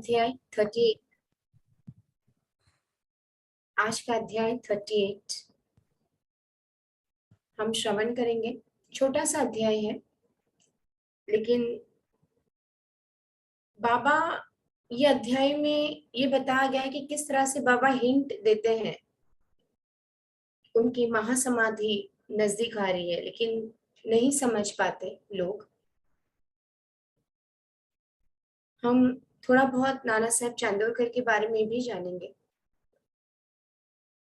अध्याय 38। आज का अध्याय 38 हम श्रवण करेंगे। छोटा सा अध्याय है, लेकिन बाबा ये अध्याय में ये बताया गया है कि किस तरह से बाबा हिंट देते हैं। उनकी महासमाधि नजदीक आ रही है, लेकिन नहीं समझ पाते लोग। हम थोड़ा बहुत नाना साहब चांदोरकर के बारे में भी जानेंगे।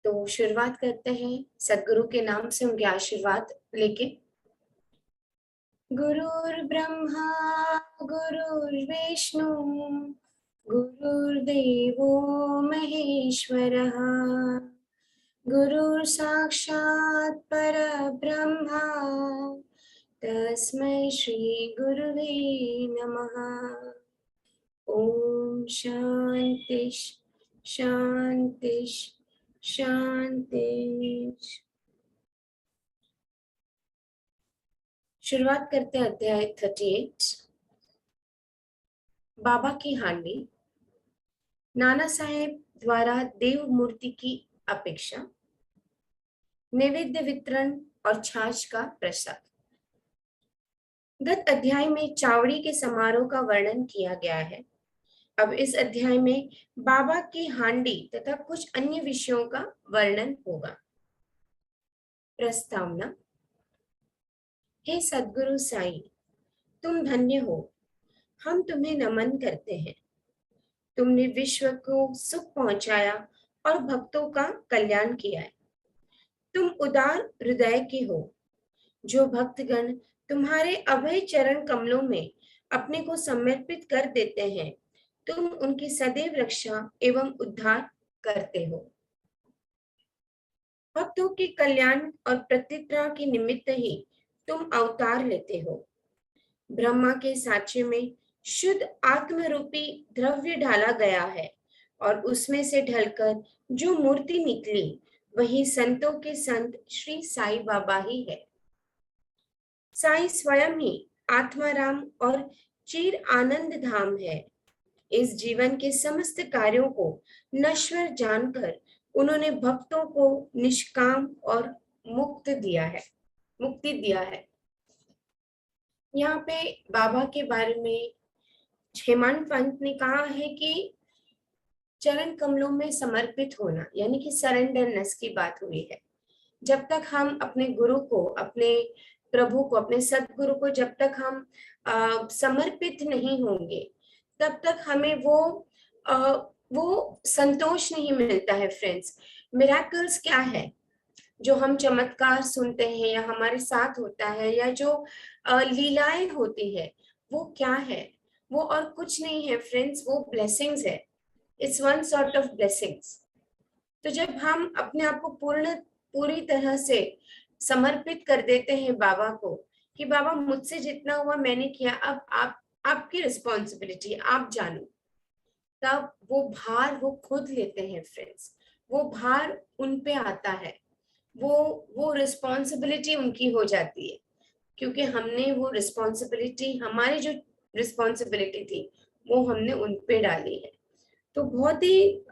तो शुरुआत करते हैं सदगुरु के नाम से, उनके आशीर्वाद लेके। गुरुर्ब्रह्मा गुरुर्विष्णु गुरुर्देवो महेश्वरः गुरुर् साक्षात् परब्रह्मा तस्मै श्री गुरुवे नमः। ओम शांति शांति शांति। शुरुआत करते हैं अध्याय 38। बाबा की हांडी। नाना साहेब द्वारा देव मूर्ति की अपेक्षा, नैवेद्य वितरण और छाछ का प्रसाद। गत अध्याय में चावड़ी के समारोह का वर्णन किया गया है। अब इस अध्याय में बाबा की हांडी तथा कुछ अन्य विषयों का वर्णन होगा। प्रस्तावना। हे सद्गुरु साईं, तुम धन्य हो। हम तुम्हें नमन करते हैं। तुमने विश्व को सुख पहुंचाया और भक्तों का कल्याण किया है। तुम उदार हृदय के हो। जो भक्तगण तुम्हारे अभय चरण कमलों में अपने को समर्पित कर देते हैं, तुम उनकी सदैव रक्षा एवं उद्धार करते हो। भक्तों के कल्याण और प्रतिष्ठा के निमित्त ही तुम अवतार लेते हो। ब्रह्मा के साँचे में शुद्ध आत्मरूपी द्रव्य डाला गया है और उसमें से ढलकर जो मूर्ति निकली वही संतों के संत श्री साईं बाबा ही है। साईं स्वयं ही आत्माराम और चिर आनंद धाम है। इस जीवन के समस्त कार्यों को नश्वर जानकर उन्होंने भक्तों को निष्काम और मुक्ति दिया है। यहाँ पे बाबा के बारे में हेमंत पंत ने कहा है कि चरण कमलों में समर्पित होना, यानी कि सरेंडरनेस की बात हुई है। जब तक हम अपने गुरु को, अपने प्रभु को, अपने सदगुरु को जब तक हम समर्पित नहीं होंगे, तब तक हमें वो संतोष नहीं मिलता है। फ्रेंड्स, मिराकल्स क्या है? जो हम चमत्कार सुनते हैं या हमारे साथ होता है, या जो लीलाएं होती है, वो क्या है? वो और कुछ नहीं है फ्रेंड्स, वो ब्लेसिंग्स है। It's one sort of blessings. तो जब हम अपने आप को पूरी तरह से समर्पित कर देते हैं बाबा को, कि बाबा मुझसे जितना हुआ मैंने किया, अब आपकी रिस्पॉन्सिबिलिटी, आप जानो, तब वो भार वो खुद लेते हैं फ्रेंड्स। वो भार उन पे आता है, वो रिस्पॉन्सिबिलिटी उनकी हो जाती है, क्योंकि हमने वो रिस्पॉन्सिबिलिटी, हमारी जो रिस्पॉन्सिबिलिटी थी वो हमने उन पे डाली है। तो बहुत ही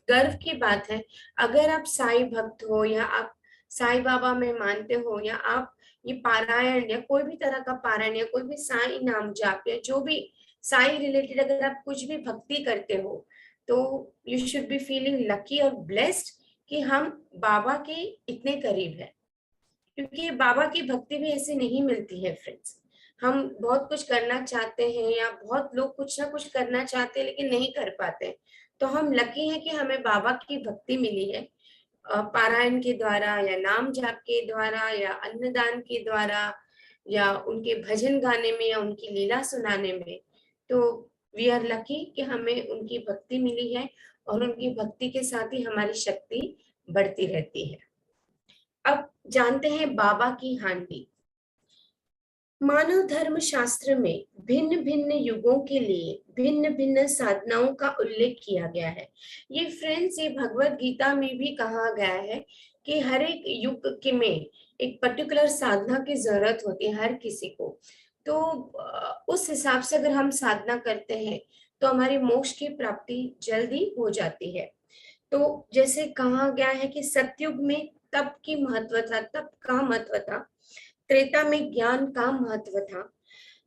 गर्व की बात है। अगर आप साईं भक्त हो, या आप साईं बाबा में मानते हो, या आप ये पारायण या कोई भी तरह का पारायण या कोई भी साईं नाम जाप या जो भी साईं रिलेटेड अगर आप कुछ भी भक्ति करते हो, तो you should be feeling lucky और ब्लेस्ड कि हम बाबा के इतने करीब है। क्योंकि बाबा की भक्ति भी ऐसे नहीं मिलती है फ्रेंड्स। हम बहुत कुछ करना चाहते हैं, या बहुत लोग कुछ ना कुछ करना चाहते हैं लेकिन नहीं कर पाते। तो हम लकी हैं कि हमें बाबा की भक्ति मिली है, पारायण के द्वारा, या नाम जाप के द्वारा, या अन्नदान के द्वारा, या उनके भजन गाने में, या उनकी लीला सुनाने में। तो वी आर लकी कि हमें उनकी भक्ति मिली है, और उनकी भक्ति के साथ ही हमारी शक्ति बढ़ती रहती है। अब जानते हैं बाबा की हांडी। मानव धर्म शास्त्र में भिन्न भिन्न युगों के लिए भिन्न भिन्न साधनाओं का उल्लेख किया गया है। ये फ्रेंड्स, ये भगवत गीता में भी कहा गया है कि हर एक युग के में एक पर्टिकुलर साधना की जरूरत होती है हर किसी को। तो उस हिसाब से अगर हम साधना करते हैं तो हमारी मोक्ष की प्राप्ति जल्दी हो जाती है। तो जैसे कहा गया है कि सतयुग में तप की महत्व था, तप का महत्व था, त्रेता में ज्ञान का महत्व था,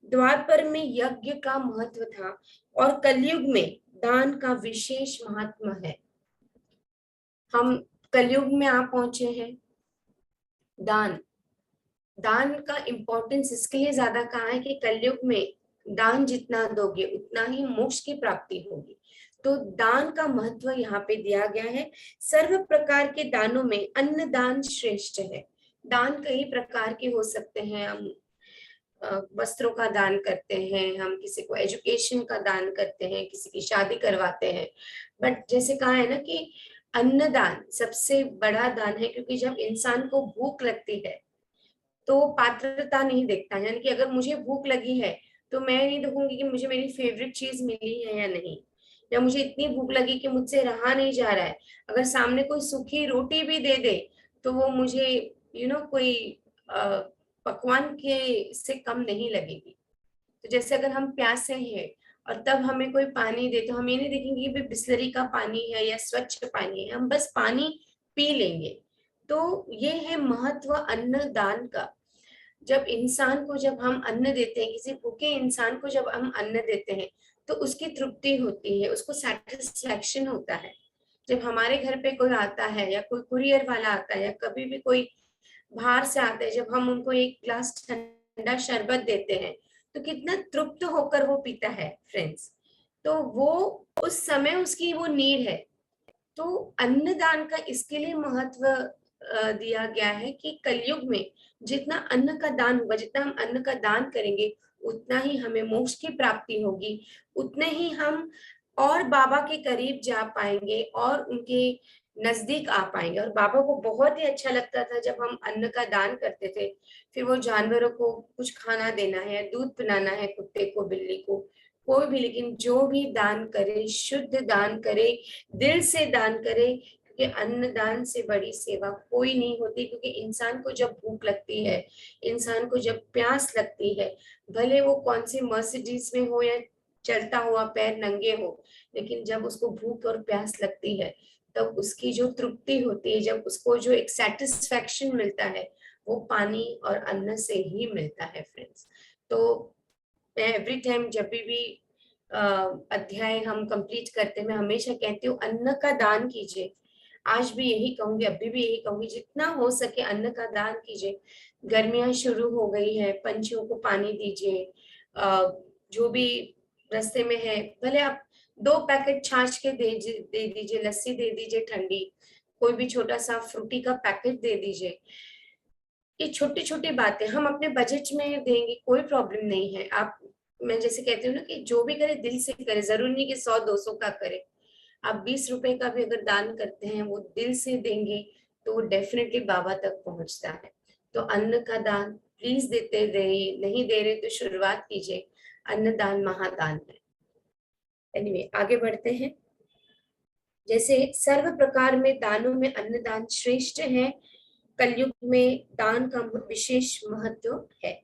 द्वापर में यज्ञ का महत्व था, और कलयुग में दान का विशेष महत्व है। हम कलयुग में आ पहुंचे हैं। दान दान का इम्पोर्टेंस इसके लिए ज्यादा कहा है कि कलयुग में दान जितना दोगे उतना ही मोक्ष की प्राप्ति होगी। तो दान का महत्व यहाँ पे दिया गया है। सर्व प्रकार के दानों में अन्न दान श्रेष्ठ है। दान कई प्रकार के हो सकते हैं। हम वस्त्रों का दान करते हैं, हम किसी को एजुकेशन का दान करते हैं, किसी की शादी करवाते हैं। बट जैसे कहा है ना कि अन्नदान सबसे बड़ा दान है, क्योंकि जब इंसान को भूख लगती है तो पात्रता नहीं देखता है। यानी कि अगर मुझे भूख लगी है तो मैं नहीं देखूंगी कि मुझे मेरी फेवरेट चीज मिली है या नहीं, या मुझे इतनी भूख लगी कि मुझसे रहा नहीं जा रहा है। अगर सामने कोई सूखी रोटी भी दे दे तो वो मुझे कोई पकवान के से कम नहीं लगेगी। तो जैसे अगर हम प्यासे हैं और तब हमें कोई पानी दे तो हम ये नहीं देखेंगे कि बिस्लरी का पानी है या स्वच्छ पानी है, हम बस पानी पी लेंगे। तो ये है महत्व अन्न दान का। जब हम अन्न देते हैं, किसी भूखे इंसान को जब हम अन्न देते हैं तो उसकी तृप्ति होती है, उसको सेटिस्फैक्शन होता है। जब हमारे घर पे कोई आता है या कोई कुरियर वाला आता है या कभी भी कोई बाहर से आता है, जब हम उनको एक ग्लास ठंडा शरबत देते हैं तो कितना तृप्त होकर वो पीता है फ्रेंड्स। तो वो उस समय उसकी वो नीड है। तो अन्नदान का इसके लिए महत्व दिया गया है कि कलयुग में जितना अन्न का दान होगा, जितना हम अन्न का दान करेंगे उतना ही हमें मोक्ष की प्राप्ति होगी, उतने ही हम और बाबा के करीब जा पाएंगे और उनके नजदीक आ पाएंगे। और बाबा को बहुत ही अच्छा लगता था जब हम अन्न का दान करते थे। फिर वो जानवरों को कुछ खाना देना है, दूध पिलाना है, कुत्ते को, बिल्ली को, कोई भी, लेकिन जो भी दान करे शुद्ध दान करे, दिल से दान करे, क्योंकि अन्न दान से बड़ी सेवा कोई नहीं होती। क्योंकि इंसान को जब भूख लगती है, इंसान को जब प्यास लगती है, भले वो कौन सी मर्सिडीज में हो या चलता हुआ पैर नंगे हो, लेकिन जब उसको भूख और प्यास लगती है तब उसकी जो तृप्ति होती है, जब उसको जो एक सेटिस्फैक्शन मिलता है, वो पानी और अन्न से ही मिलता है फ्रेंड्स। तो मैं एवरी टाइम जब भी अध्याय हम कंप्लीट करते हैं, मैं हमेशा कहती हूँ अन्न का दान कीजिए। आज भी यही कहूंगी, अभी भी यही कहूंगी, जितना हो सके अन्न का दान कीजिए। गर्मियां शुरू हो गई है, पंछियों को पानी दीजिए। जो भी रास्ते में है, भले आप 2 पैकेट छाछ के दे दीजिए, लस्सी दे दीजिए ठंडी, कोई भी छोटा सा फ्रूटी का पैकेट दे दीजिए। ये छोटी छोटी बातें हम अपने बजट में देंगे, कोई प्रॉब्लम नहीं है। आप, मैं जैसे कहती हूँ ना कि जो भी करे दिल से करे, जरूरी नहीं कि 100-200 का करे। आप 20 रुपए का भी अगर दान करते हैं, वो दिल से देंगे तो वो डेफिनेटली बाबा तक पहुंचता है। तो अन्न का दान प्लीज देते रहिए, नहीं दे रहे तो शुरुआत कीजिए। अन्नदान महादान है। एनीवे, आगे बढ़ते हैं। जैसे सर्व प्रकार में दानों में अन्नदान श्रेष्ठ है, कलयुग में दान का विशेष महत्व है।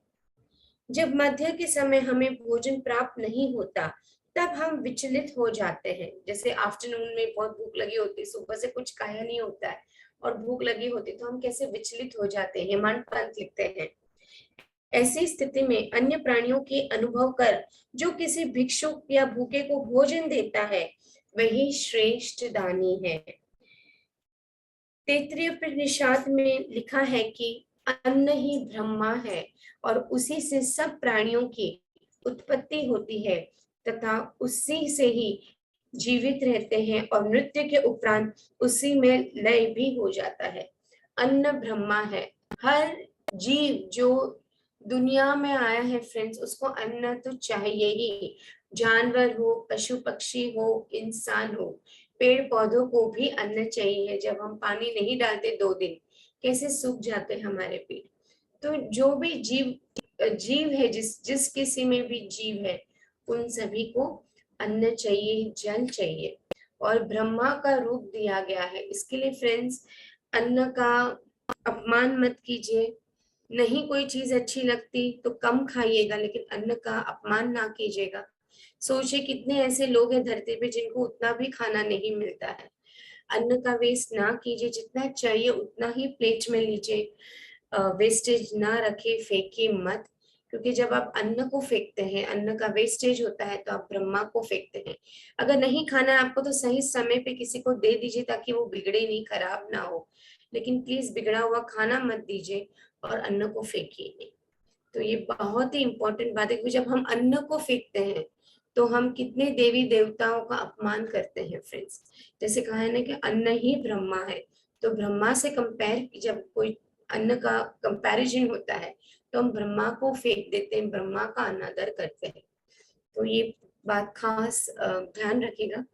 जब मध्य के समय हमें भोजन प्राप्त नहीं होता तब हम विचलित हो जाते हैं। जैसे आफ्टरनून में बहुत भूख लगी होती, सुबह से कुछ खाया नहीं होता है और भूख लगी होती, तो हम कैसे विचलित हो जाते हैं। हेमंत पंत लिखते हैं, ऐसी स्थिति में अन्य प्राणियों के अनुभव कर जो किसी भिक्षुक या भूखे को भोजन देता है वही श्रेष्ठ दानी है। तैत्तिरीय उपनिषद में लिखा है कि अन्न ही ब्रह्मा है और उसी से सब प्राणियों की उत्पत्ति होती है तथा उसी से ही जीवित रहते हैं और मृत्यु के उपरांत उसी में लय भी हो जाता है। अन्न ब्रह्मा है। हर जीव जो दुनिया में आया है फ्रेंड्स, उसको अन्न तो चाहिए ही। जानवर हो, पशु पक्षी हो, इंसान हो, पेड़ पौधों को भी अन्न चाहिए। जब हम पानी नहीं डालते 2 दिन, कैसे सूख जाते हमारे पेड़। तो जो भी जीव है, जिस किसी में भी जीव है, उन सभी को अन्न चाहिए, जल चाहिए। और ब्रह्मा का रूप दिया गया है, इसके लिए फ्रेंड्स अन्न का अपमान मत कीजिए। नहीं कोई चीज अच्छी लगती तो कम खाइएगा, लेकिन अन्न का अपमान ना कीजिएगा। सोचे कितने ऐसे लोग हैं धरती पे जिनको उतना भी खाना नहीं मिलता है। अन्न का वेस्ट ना कीजिए, जितना चाहिए उतना ही प्लेट में लीजिए, वेस्टेज ना रखे, फेंके मत। क्योंकि जब आप अन्न को फेंकते हैं, अन्न का वेस्टेज होता है, तो आप ब्रह्मा को फेंकते हैं। अगर नहीं खाना है आपको तो सही समय पे किसी को दे दीजिए ताकि वो बिगड़े नहीं, खराब ना हो। लेकिन प्लीज बिगड़ा हुआ खाना मत दीजिए और अन्न को फेंकिए नहीं। तो ये बहुत ही इंपॉर्टेंट बात है, क्योंकि जब हम अन्न को फेंकते हैं तो हम कितने देवी देवताओं का अपमान करते हैं फ्रेंड्स। जैसे कहा है ना कि अन्न ही ब्रह्मा है, तो ब्रह्मा से कंपेयर, जब कोई अन्न का कंपैरिजन होता है तो हम ब्रह्मा को फेंक देते हैं, ब्रह्मा का अनादर करते हैं। तो ये बात खास ध्यान रखिएगा।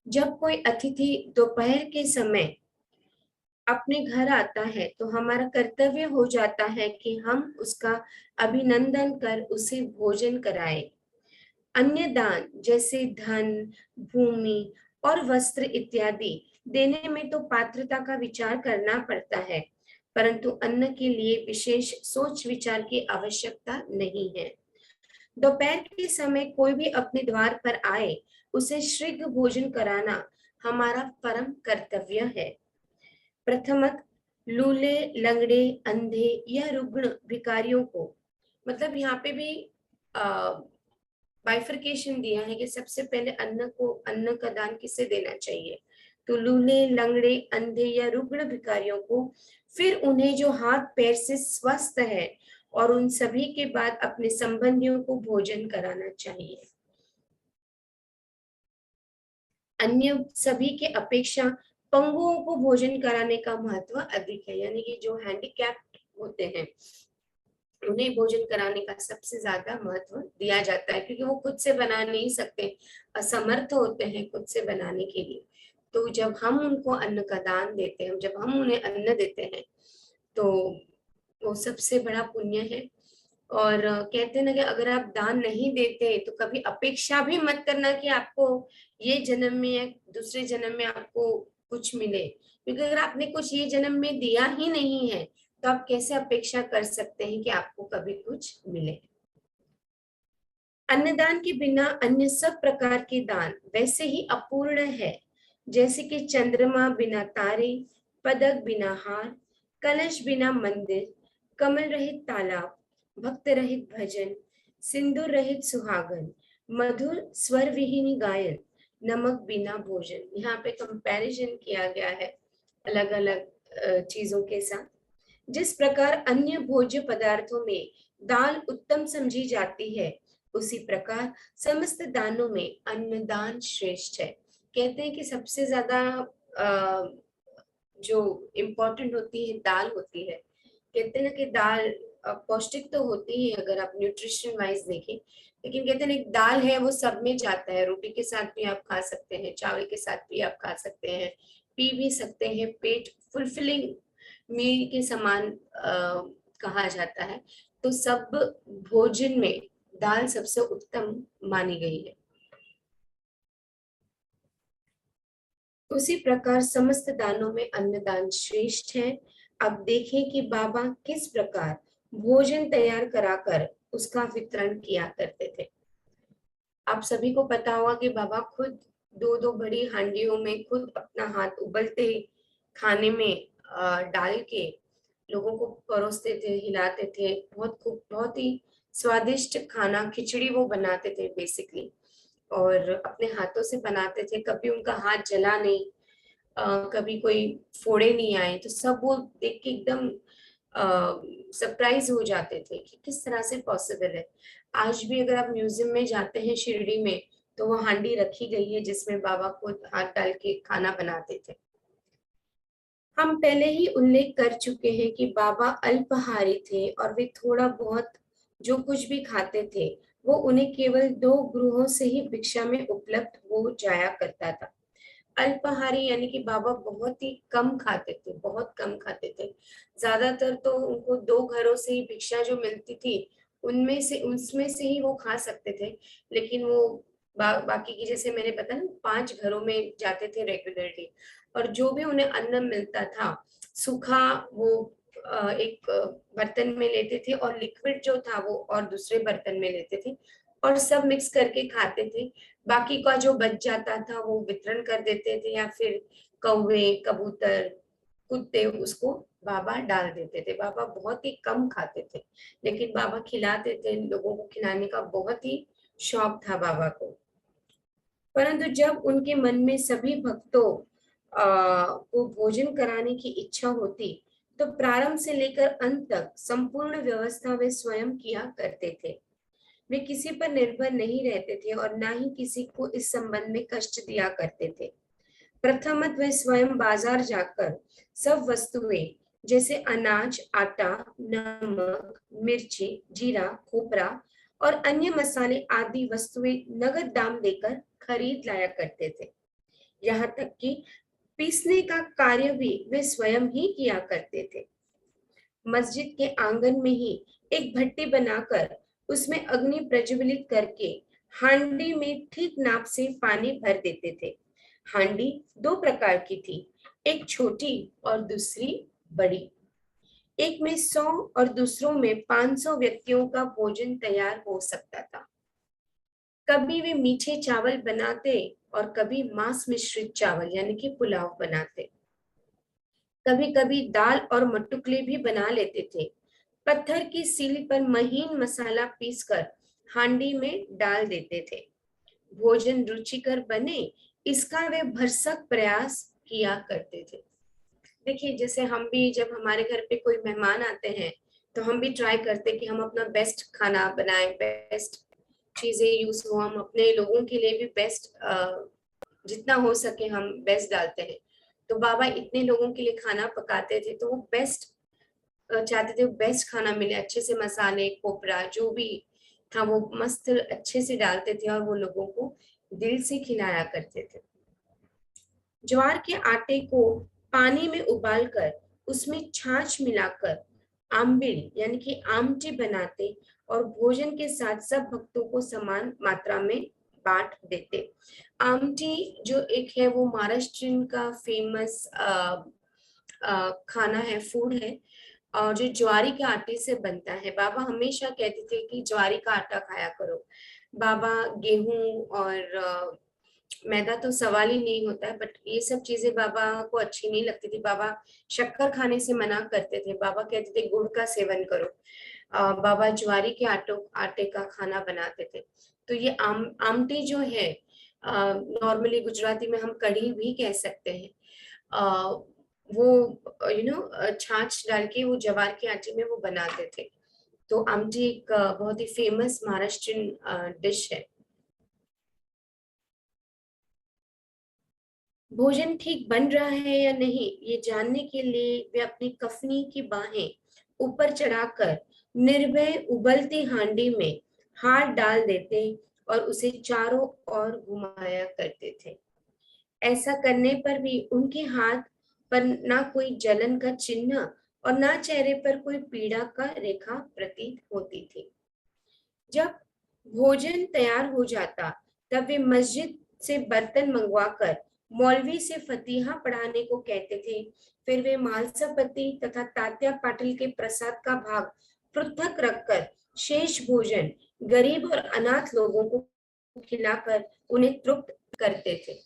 जब कोई अतिथि दोपहर के समय अपने घर आता है तो हमारा कर्तव्य हो जाता है कि हम उसका अभिनंदन कर उसे भोजन कराएं। अन्य दान जैसे धन, भूमि और वस्त्र इत्यादि देने में तो पात्रता का विचार करना पड़ता है, परंतु अन्न के लिए विशेष सोच विचार की आवश्यकता नहीं है। दोपहर के समय कोई भी अपने द्वार पर आए, उसे शीघ्र भोजन कराना हमारा परम कर्तव्य है। प्रथमत लूले, लंगड़े, अंधे या रुग्ण भिखारियों को, मतलब यहाँ पे भी बाइफरकेशन दिया है कि सबसे पहले अन्न का दान किसे देना चाहिए। तो लूले, लंगड़े, अंधे या रुग्ण भिखारियों को, फिर उन्हें जो हाथ पैर से स्वस्थ है, और उन सभी के बाद अपने संबंधियों को भोजन कराना चाहिए। अन्य सभी के अपेक्षा पंगुओं को भोजन कराने का महत्व अधिक है, यानी कि जो हैंडीकैप्ड होते हैं उन्हें भोजन कराने का सबसे ज्यादा महत्व दिया जाता है, क्योंकि वो खुद से बना नहीं सकते, असमर्थ होते हैं खुद से बनाने के लिए। तो जब हम उनको अन्न का दान देते हैं, जब हम उन्हें अन्न देते हैं, तो वो सबसे बड़ा पुण्य है। और कहते हैं ना कि अगर आप दान नहीं देते तो कभी अपेक्षा भी मत करना कि आपको ये जन्म में या दूसरे जन्म में आपको कुछ मिले, क्योंकि अगर आपने कुछ ये जन्म में दिया ही नहीं है तो आप कैसे अपेक्षा कर सकते हैं कि आपको कभी कुछ मिले। अन्नदान के बिना अन्य सब प्रकार के दान वैसे ही अपूर्ण है, जैसे कि चंद्रमा बिना तारे, पदक बिना हार, कलश बिना मंदिर, कमल रहित तालाब, भक्त रहित भजन, सिंदूर रहित सुहागन, मधुर स्वर विहीन गायन, नमक बिना भोजन। यहाँ पे कंपैरिजन किया गया है अलग अलग चीजों के साथ। जिस प्रकार अन्य भोज्य पदार्थों में दाल उत्तम समझी जाती है, उसी प्रकार समस्त दानों में अन्नदान श्रेष्ठ है। कहते हैं कि सबसे ज्यादा जो इम्पोर्टेंट होती है दाल होती है। कहते हैं ना कि दाल पौष्टिक तो होती है अगर आप न्यूट्रिशन वाइज देखें, लेकिन कहते हैं ना एक दाल है वो सब में जाता है। रोटी के साथ भी आप खा सकते हैं, चावल के साथ भी आप खा सकते हैं, पी भी सकते हैं, पेट फुलफिलिंग मील के समान कहा जाता है। तो सब भोजन में दाल सबसे उत्तम मानी गई है। उसी प्रकार समस्त दानों में अन्नदान श्रेष्ठ है। अब देखें कि बाबा किस प्रकार भोजन तैयार कराकर उसका वितरण किया करते थे। आप सभी को पता होगा कि बाबा खुद दो दो बड़ी हांडियों में खुद अपना हाथ उबलते खाने में डाल के लोगों को परोसते थे, हिलाते थे। बहुत खूब, बहुत ही स्वादिष्ट खाना, खिचड़ी वो बनाते थे बेसिकली, और अपने हाथों से बनाते थे। कभी उनका हाथ जला नहीं, कभी कोई फोड़े नहीं आए। तो सब वो देख के एकदम सरप्राइज हो जाते थे कि किस तरह से पॉसिबल है। आज भी अगर आप म्यूजियम में जाते हैं शिरडी में, तो वो हांडी रखी गई है जिसमें बाबा खुद हाथ डाल के खाना बनाते थे। हम पहले ही उल्लेख कर चुके हैं कि बाबा अल्पाहारी थे और वे थोड़ा बहुत जो कुछ भी खाते थे वो उन्हें केवल 2 गृहों से ही भिक्षा में उपलब्ध हो जाया करता था। अल्पाहारी यानी कि बाबा बहुत ही कम खाते थे, बहुत कम खाते थे। ज्यादातर तो उनको 2 घरों से ही भिक्षा जो मिलती थी उसमें से ही वो खा सकते थे। लेकिन वो बाकी की, जैसे मैंने बताया ना, 5 घरों में जाते थे रेगुलरली, और जो भी उन्हें अन्न मिलता था सूखा, वो एक बर्तन में लेते थे, और लिक्विड जो था वो और दूसरे बर्तन में लेते थे। और सब मिक्स करके खाते थे। बाकी का जो बच जाता था वो वितरण कर देते थे, या फिर कौवे, कबूतर, कुत्ते उसको बाबा डाल देते थे। बाबा बहुत ही कम खाते थे, लेकिन बाबा खिलाते थे। लोगों को खिलाने का बहुत ही शौक था बाबा को। परंतु जब उनके मन में सभी भक्तों को भोजन कराने की इच्छा होती, तो प्रारंभ से लेकर अंत तक संपूर्ण व्यवस्था वे स्वयं किया करते थे। वे किसी पर निर्भर नहीं रहते थे और ना ही किसी को इस संबंध में कष्ट दिया करते थे। प्रथमत वे स्वयं बाजार जाकर सब वस्तुएं जैसे अनाज, आटा, नमक, मिर्ची, जीरा, खोपरा और अन्य मसाले आदि वस्तुएं नगद दाम देकर खरीद लाया करते थे। यहाँ तक कि पीसने का कार्य भी वे स्वयं ही किया करते थे। मस्जिद के आंगन में ही एक भट्टी बनाकर उसमें अग्नि प्रज्वलित करके हांडी में ठीक नाप से पानी भर देते थे। हांडी दो प्रकार की थी, एक छोटी और दूसरी बड़ी। एक में 100 और दूसरों में 500 व्यक्तियों का भोजन तैयार हो सकता था। कभी वे मीठे चावल बनाते और कभी मांस मिश्रित चावल यानी कि पुलाव बनाते। कभी कभी दाल और मटुकले भी बना लेते थे। पत्थर की सील पर महीन मसाला पीसकर हांडी में डाल देते थे। भोजन रुचिकर बने इसका वे भरसक प्रयास किया करते थे। देखिए, जैसे हम भी जब हमारे घर पे कोई मेहमान आते हैं, तो हम भी ट्राई करते कि हम अपना बेस्ट खाना बनाएं, बेस्ट चीजें यूज हो, हम अपने लोगों के लिए भी बेस्ट जितना हो सके हम बेस्ट डालते हैं। तो बाबा इतने लोगों के लिए खाना पकाते थे, तो वो बेस्ट चाहते थे, बेस्ट खाना मिले, अच्छे से मसाले, खोपरा जो भी था वो मस्त अच्छे से डालते थे और वो लोगों को दिल से खिलाया करते थे। ज्वार के आटे को पानी में उबालकर उसमें छाछ मिलाकर आम्बिल यानी कि आमटी बनाते और भोजन के साथ सब भक्तों को समान मात्रा में बांट देते। आमटी जो एक है वो महाराष्ट्र का फेमस खाना है, फूड है, और जो ज्वारी के आटे से बनता है। बाबा हमेशा कहते थे कि ज्वारी का आटा खाया करो। बाबा गेहूं और मैदा तो सवाल ही नहीं होता है, बट ये सब चीजें बाबा को अच्छी नहीं लगती थी। बाबा शक्कर खाने से मना करते थे। बाबा कहते थे गुड़ का सेवन करो। बाबा ज्वारी के आटे का खाना बनाते थे। तो ये आमटी जो है, नॉर्मली गुजराती में हम कढ़ी भी कह सकते हैं। वो छाछ डाल के वो ज्वार के आटे में वो बनाते थे। तो आमटी एक बहुत ही फेमस महाराष्ट्रियन डिश है। भोजन ठीक बन रहा है या नहीं ये जानने के लिए वे अपनी कफनी की बाहें ऊपर चढ़ाकर निर्भय उबलती हांडी में हाथ डाल देते और उसे चारों ओर घुमाया करते थे। ऐसा करने पर भी उनके हाथ पर ना कोई जलन का चिन्ह और ना चेहरे पर कोई पीड़ा का रेखा प्रतीत होती थी। जब भोजन तैयार हो जाता, तब वे मस्जिद से बर्तन मंगवाकर मौलवी से फतीहा पढ़ाने को कहते थे। फिर वे मालसापति तथा तात्या पाटिल के प्रसाद का भाग पृथक रखकर शेष भोजन गरीब और अनाथ लोगों को खिलाकर उन्हें तृप्त करते थे।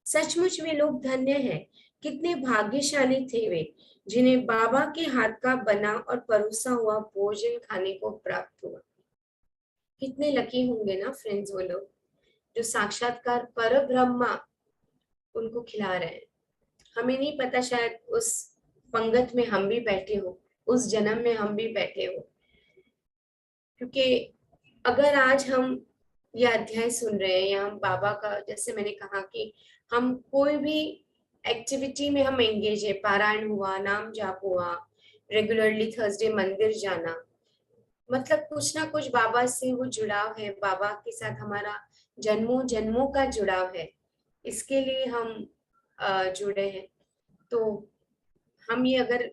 सचमुच वे लोग धन्य हैं। कितने भाग्यशाली थे वे, जिन्हें बाबा के हाथ का बना और परोसा हुआ भोजन खाने को प्राप्त हुआ। कितने लकी होंगे ना फ्रेंड्स वो लोग, जो साक्षात्कार पर ब्रह्मा उनको खिला रहे हैं। हमें नहीं पता, शायद उस पंगत में हम भी बैठे हो, उस जन्म में हम भी बैठे हो। क्योंकि अगर आज हम यह अध्याय सुन रहे हैं या हम बाबा का, जैसे मैंने कहा कि हम कोई भी एक्टिविटी में हम एंगेज है, पारायण हुआ, नाम जाप हुआ, रेगुलरली थर्सडे मंदिर जाना, मतलब कुछ ना कुछ बाबा से वो जुड़ाव है, बाबा के साथ हमारा जन्मों जन्मों का जुड़ाव है, इसके लिए हम जुड़े हैं। तो हम ये अगर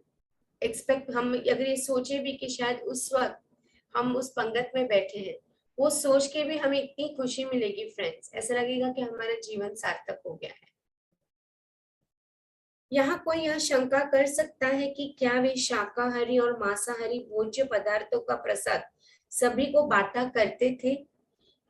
हम अगर ये सोचे भी कि शायद उस वक्त हम उस पंगत में बैठे हैं, वो सोच के भी हमें इतनी खुशी मिलेगी फ्रेंड्स, ऐसा लगेगा कि हमारा जीवन सार्थक हो गया है। यहाँ कोई यह शंका कर सकता है कि क्या वे शाकाहारी और मांसाहारी भोज्य पदार्थों का प्रसाद सभी को बांटा करते थे?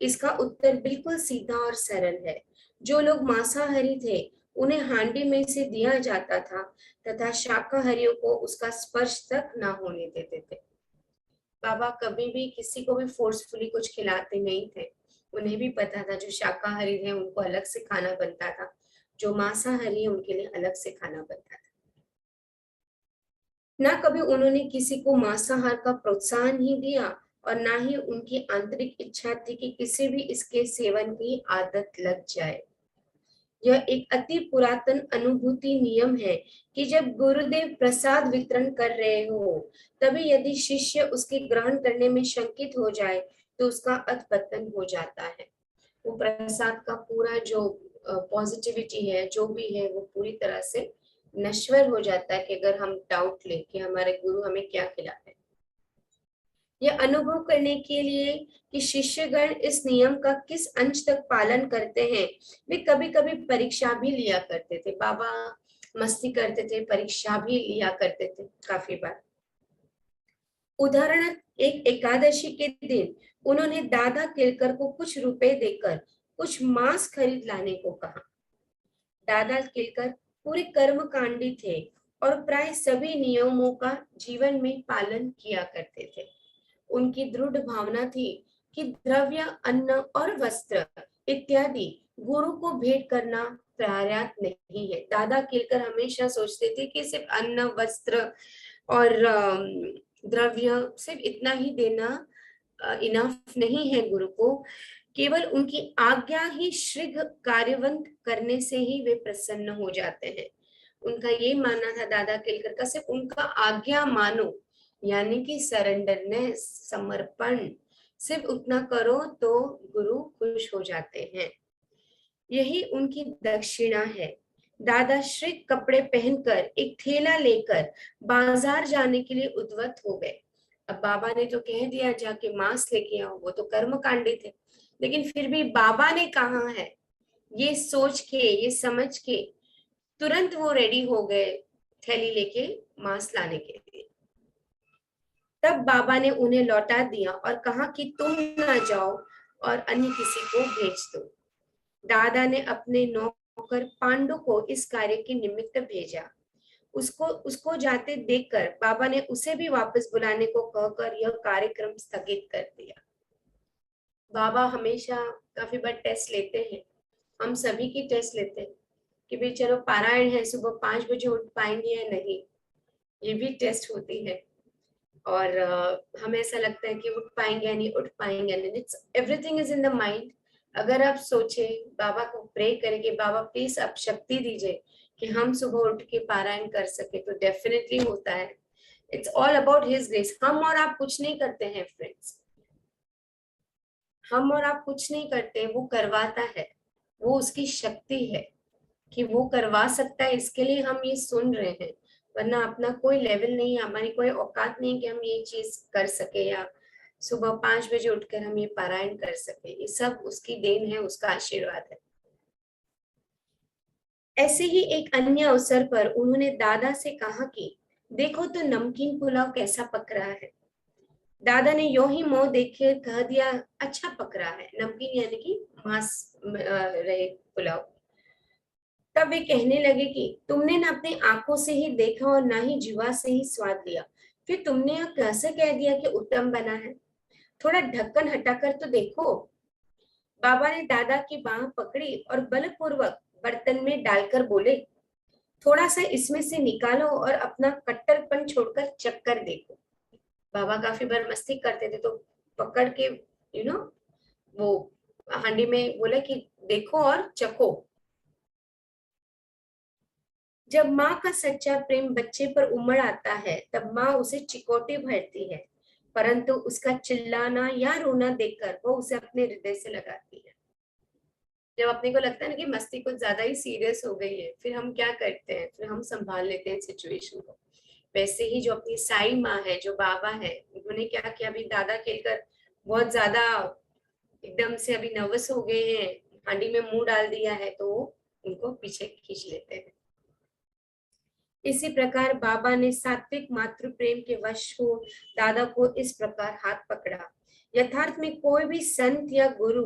इसका उत्तर बिल्कुल सीधा और सरल है। जो लोग मांसाहारी थे उन्हें हांडी में से दिया जाता था तथा शाकाहारियों को उसका स्पर्श तक ना होने देते थे। बाबा कभी भी किसी को भी फोर्सफुली कुछ खिलाते नहीं थे। उन्हें भी पता था जो शाकाहारी थे उनको अलग से खाना बनता था, जो मांसाहारी है उनके लिए अलग से खाना बनता था। ना कभी उन्होंने किसी को मांसाहार का प्रोत्साहन ही दिया और ना ही उनकी आंतरिक इच्छा थी कि किसी भी इसके सेवन की आदत लग जाए। यह एक अति पुरातन अनुभूति नियम है कि जब गुरुदेव प्रसाद वितरण कर रहे हो तभी यदि शिष्य उसके ग्रहण करने में शंकित हो जाए तो उसका अधपतन हो जाता है। वो प्रसाद का पूरा जो पॉजिटिविटी है जो भी है वो पूरी तरह से नश्वर हो जाता है कि अगर हम डाउट ले कि हमारे गुरु हमें क्या खिलाते हैं। यह अनुभव करने के लिए कि शिष्यगण इस नियम का किस अंश तक पालन करते हैं वे कभी कभी परीक्षा भी लिया करते थे। बाबा मस्ती करते थे, परीक्षा भी लिया करते थे काफी बार। उदाहरण एक एकादशी के दिन उन्होंने दादा केलकर को कुछ रुपए देकर कुछ मांस खरीद लाने को कहा। दादा केलकर पूरे कर्मकांडी थे और प्राय सभी नियमों का जीवन में पालन किया करते थे। उनकी दृढ़ भावना थी कि द्रव्य, अन्न और वस्त्र इत्यादि गुरु को भेंट करना पर्याप्त नहीं है। दादा केलकर हमेशा सोचते थे कि सिर्फ अन्न, वस्त्र और द्रव्य सिर्फ इतना ही देना इनफ नहीं है गुरु को। केवल उनकी आज्ञा ही शीघ्र कार्यवंत करने से ही वे प्रसन्न हो जाते हैं। उनका ये मानना था दादा केलकर का, सिर्फ उनका आज्ञा मानो यानी कि सरेंडरनेस, समर्पण, सिर्फ उतना करो तो गुरु खुश हो जाते हैं। यही उनकी दक्षिणा है। दादा श्री कपड़े पहनकर एक थैला लेकर बाजार जाने के लिए उद्वत हो गए। अब बाबा ने तो कह दिया जाके मांस लेके आओ, वो तो कर्मकांडी थे, लेकिन फिर भी बाबा ने कहा है, ये सोच के, ये समझ के तुरंत वो रेडी हो गए थैली लेके मांस लाने के लिए। तब बाबा ने उन्हें लौटा दिया और कहा कि तुम ना जाओ और अन्य किसी को भेज दो। दादा ने अपने नौकर पांडु को इस कार्य के निमित्त भेजा। उसको जाते देखकर बाबा ने उसे भी वापस बुलाने को कहकर यह कार्यक्रम स्थगित कर दिया। बाबा हमेशा काफी बार टेस्ट लेते हैं, हम सभी की टेस्ट लेते हैं कि भाई चलो पारायण है, सुबह 5 बजे उठ पाएंगे या नहीं, ये भी टेस्ट होती है। और हमें ऐसा लगता है कि उठ पाएंगे या नहीं उठ पाएंगे या नहीं, it's everything is in the mind. अगर आप सोचे, बाबा को प्रे करें कि बाबा प्लीज आप शक्ति दीजिए कि हम सुबह उठ के पारायण कर सके, तो डेफिनेटली होता है। It's all about his grace. हम और आप कुछ नहीं करते हैं फ्रेंड्स, हम और आप कुछ नहीं करते, वो करवाता है। वो उसकी शक्ति है कि वो करवा सकता है, इसके लिए हम ये सुन रहे हैं, वरना अपना कोई लेवल नहीं है, हमारी कोई औकात नहीं कि हम ये चीज कर सके या सुबह 5 बजे उठकर हम ये पारायण कर सके। ये सब उसकी देन है, उसका आशीर्वाद है। ऐसे ही एक अन्य अवसर पर उन्होंने दादा से कहा कि देखो तो नमकीन पुलाव कैसा पक रहा है। दादा ने यो ही मुंह देखे कह दिया, अच्छा पक रहा है। नमकीन यानी कि मांस रहे पुलाव। तब वे कहने लगे कि तुमने ना अपनी आंखों से ही देखा और ना ही जीवा से ही स्वाद लिया, फिर तुमने यह कैसे कह दिया कि उत्तम बना है? थोड़ा ढक्कन हटाकर तो देखो। बाबा ने दादा की बाह पकड़ी और बलपूर्वक बर्तन में डालकर बोले, थोड़ा सा इसमें से निकालो और अपना कट्टरपन छोड़कर चक्कर देखो। बाबा काफी बार मस्ती करते थे, तो पकड़ के वो हांडी में बोले कि देखो और चखो। जब माँ का सच्चा प्रेम बच्चे पर उमड़ आता है तब माँ उसे चिकोटे भरती है, परंतु उसका चिल्लाना या रोना देखकर वो उसे अपने हृदय से लगाती है। जब अपने को लगता है ना कि मस्ती कुछ ज्यादा ही सीरियस हो गई है, फिर हम क्या करते हैं, फिर हम संभाल लेते हैं सिचुएशन को। वैसे ही जो अपनी साई माँ है, जो बाबा है, उन्होंने क्या किया, अभी दादा खेलकर बहुत ज्यादा एकदम से अभी नर्वस हो गए हैं, हांडी में मुंह डाल दिया है, तो उनको पीछे खींच लेते हैं। इसी प्रकार बाबा ने सात्विक मातृ प्रेम के वश हो दादा को इस प्रकार हाथ पकड़ा। यथार्थ में कोई भी संत या गुरु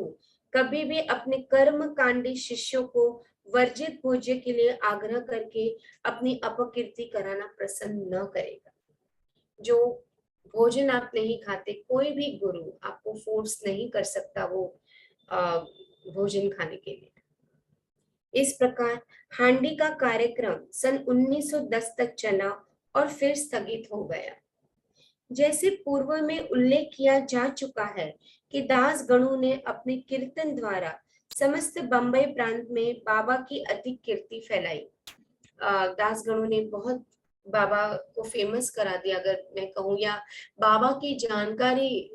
कभी भी अपने कर्म कांडी शिष्यों को वर्जित भोज्य के लिए आग्रह करके अपनी अपकीर्ति कराना पसंद न करेगा। जो भोजन आप नहीं खाते, कोई भी गुरु आपको फोर्स नहीं कर सकता वो भोजन खाने के लिए। इस प्रकार हांडी का कार्यक्रम सन 1910 तक चला और फिर स्थगित हो गया। जैसे पूर्व में उल्लेख किया जा चुका है कि दास गणों ने अपने कीर्तन द्वारा समस्त बंबई प्रांत में बाबा की अधिक कीर्ति फैलाई। दास गणों ने बहुत बाबा को फेमस करा दिया, अगर मैं कहूँ, या बाबा की जानकारी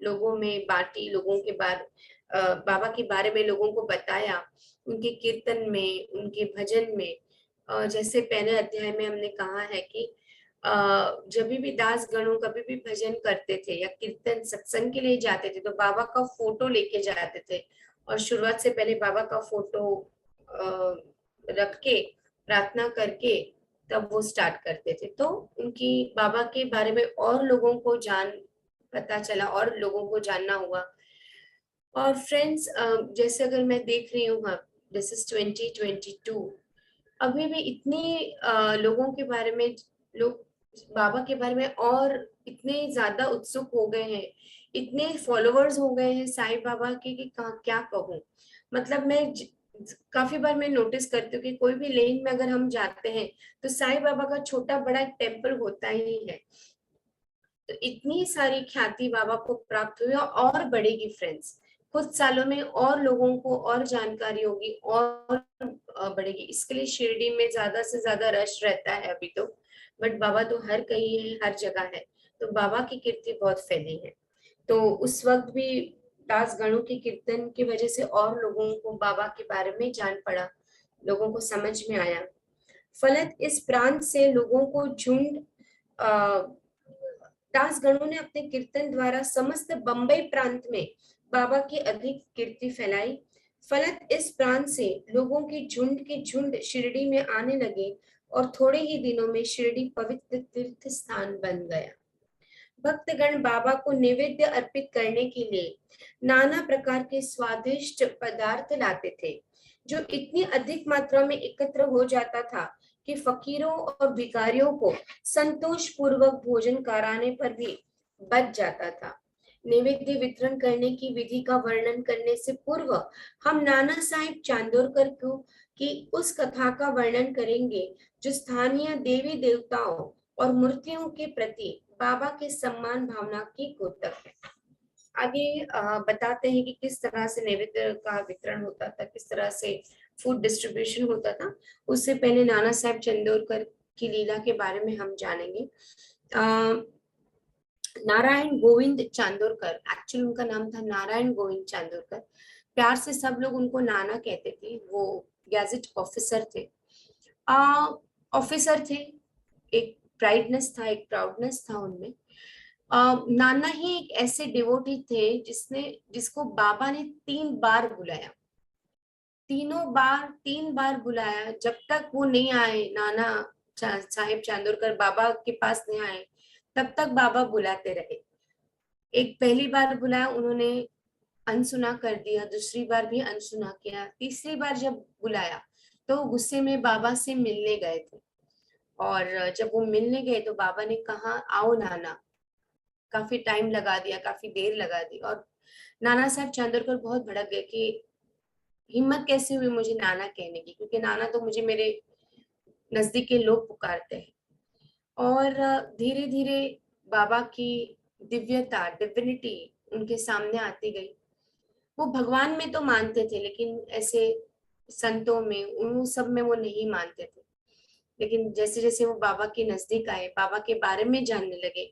लोगों में बांटी, लोगों के बाबा के बारे में लोगों को बताया, उनके कीर्तन में, उनके भजन में। जैसे पहले अध्याय में हमने कहा है कि जब भी दास गणों कभी भी भजन करते थे या कीर्तन सत्संग के लिए जाते थे तो बाबा का फोटो लेके जाते थे, और शुरुआत से पहले बाबा का फोटो रख के प्रार्थना करके तब वो स्टार्ट करते थे। तो उनकी बाबा के बारे में और लोगों को पता चला और लोगों को जानना हुआ। और फ्रेंड्स, जैसे अगर मैं देख रही हूँ, हाँ, दिस इज 2022, अभी भी इतने लोगों के बारे में, लोग बाबा के बारे में और इतने ज्यादा उत्सुक हो गए हैं, इतने फॉलोअर्स हो गए हैं साईं बाबा के कि क्या कहूँ। मतलब काफी बार मैं नोटिस करती हूँ कि कोई भी लेन में अगर हम जाते हैं तो साईं बाबा का छोटा बड़ा एक टेम्पल होता ही है। तो इतनी सारी ख्याति बाबा को प्राप्त हुई और बढ़ेगी फ्रेंड्स। कुछ सालों में और लोगों को और जानकारी होगी और बढ़ेगी। इसके लिए शिरडी में ज्यादा से ज्यादा रश रहता है अभी तो, बट बाबा तो हर कहीं है, हर जगह है। तो बाबा की कीर्ति बहुत फैली है। तो उस वक्त भी दास गणों के कीर्तन की वजह से और लोगों को बाबा के बारे में जान पड़ा, लोगों को समझ में आया। फलत इस प्रांत से लोगों को झुंड दास गणों ने अपने कीर्तन द्वारा समस्त बंबई प्रांत में बाबा की अधिक कीर्ति फैलाई। फलत इस प्रांत से लोगों के झुंड शिरडी में आने लगे और थोड़े ही दिनों में शिरडी पवित्र तीर्थ स्थान बन गया। भक्तगण बाबा को नैवेद्य अर्पित करने के लिए नाना प्रकार के स्वादिष्ट पदार्थ लाते थे, जो इतनी अधिक मात्रा में एकत्र हो जाता था कि फकीरों और भिखारियों को संतोष पूर्वक भोजन कराने पर भी बच जाता था। नैवेद्य वितरण करने की विधि का वर्णन करने से पूर्व हम नाना साहिब चांदोरकर को की उस कथा का वर्णन करेंगे जो स्थानीय देवी देवताओं और मूर्तियों के प्रति बाबा के सम्मान भावना की द्योतक है। आगे बताते हैं कि किस तरह से नैवेद्य का वितरण होता था, किस तरह से फूड डिस्ट्रीब्यूशन होता था। उससे पहले नाना साहब चंदोरकर की लीला के बारे में हम जानेंगे। नारायण गोविंद चांदोरकर, एक्चुअली उनका नाम था नारायण गोविंद चांदोरकर, प्यार से सब लोग उनको नाना कहते थे। वो गैजेट ऑफिसर थे, एक प्राइडनेस था, एक प्राउडनेस था उनमें। नाना ही एक ऐसे डिवोटी थे जिसको बाबा ने 3 बार बुलाया, 3 बार बुलाया। जब तक वो नहीं आए, नाना साहिब चांदोरकर बाबा के पास नहीं आए, तब तक बाबा बुलाते रहे। एक पहली बार बुलाया, उन्होंने अनसुना कर दिया, दूसरी बार भी अनसुना किया, तीसरी बार जब बुलाया तो गुस्से में बाबा से मिलने गए थे। और जब वो मिलने गए तो बाबा ने कहा, आओ नाना। काफी टाइम लगा दिया, काफी देर लगा दी, और नाना साहब चांदोरकर बहुत भड़क गए कि हिम्मत कैसे हुई मुझे नाना कहने की, क्योंकि नाना तो मुझे मेरे नजदीक के लोग पुकारते हैं। और धीरे धीरे बाबा की दिव्यता, डिविनिटी उनके सामने आती गई। वो भगवान में तो मानते थे, लेकिन ऐसे संतों में, उन सब में वो नहीं मानते थे। लेकिन जैसे जैसे वो बाबा के नजदीक आए, बाबा के बारे में जानने लगे,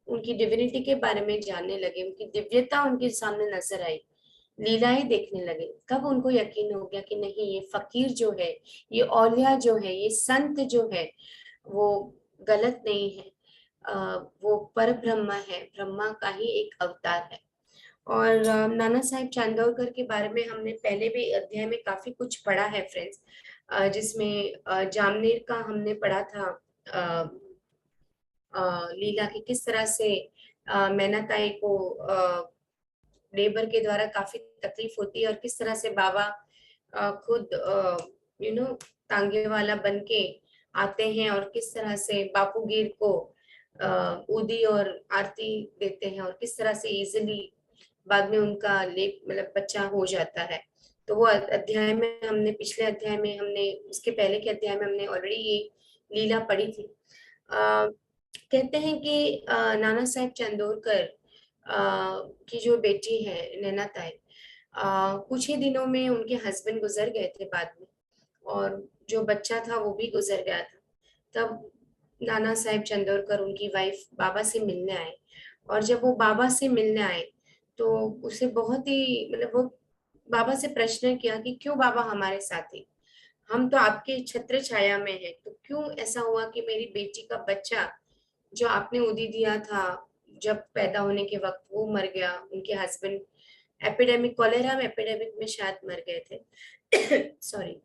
उनकी डिविनिटी के बारे में जानने लगे, उनकी दिव्यता उनके सामने नजर आई, लीलाएं देखने लगे, तब उनको यकीन हो गया कि नहीं, ये फकीर जो है, ये औलिया जो है, ये संत जो है, वो गलत नहीं है। वो पर ब्रह्म है, ब्रह्मा का ही एक अवतार है। और नाना साहिब चांदोरकर के बारे में हमने पहले भी अध्याय में काफी कुछ पढ़ा है फ्रेंड्स, जिसमें जामनेर का हमने पढ़ा था लीला की, किस तरह से मैना ताई को लेबर के द्वारा काफी तकलीफ होती है, और किस तरह से बाबा खुद तांगे वाला बन के आते हैं, और किस तरह से बापूगीर को उदी और आरती देते हैं, और किस तरह से इजिली बाद में उनका लेप मतलब बच्चा हो जाता है। तो वो अध्याय में हमने, पिछले अध्याय में हमने, उसके पहले के अध्याय में हमने ऑलरेडी ये लीला पढ़ी थी। कहते हैं कि नाना साहेब चंदोरकर की जो बेटी है नैना ताई, कुछ ही दिनों में उनके हस्बैंड गुजर गए थे बाद में, और जो बच्चा था वो भी गुजर गया था। तब नाना साहेब चंदोरकर उनकी वाइफ बाबा से मिलने आए, और जब वो बाबा से मिलने आए तो उसे बहुत ही मतलब वो बाबा से प्रश्न किया कि क्यों बाबा हमारे साथ ही, हम तो आपके छत्र छाया में है, तो क्यों ऐसा हुआ कि मेरी बेटी का बच्चा जो आपने उदी दिया था जब पैदा होने के वक्त वो मर गया, उनके हस्बैंड एपिडेमिक, कॉलेरा में एपिडेमिक में शायद मर गए थे सॉरी।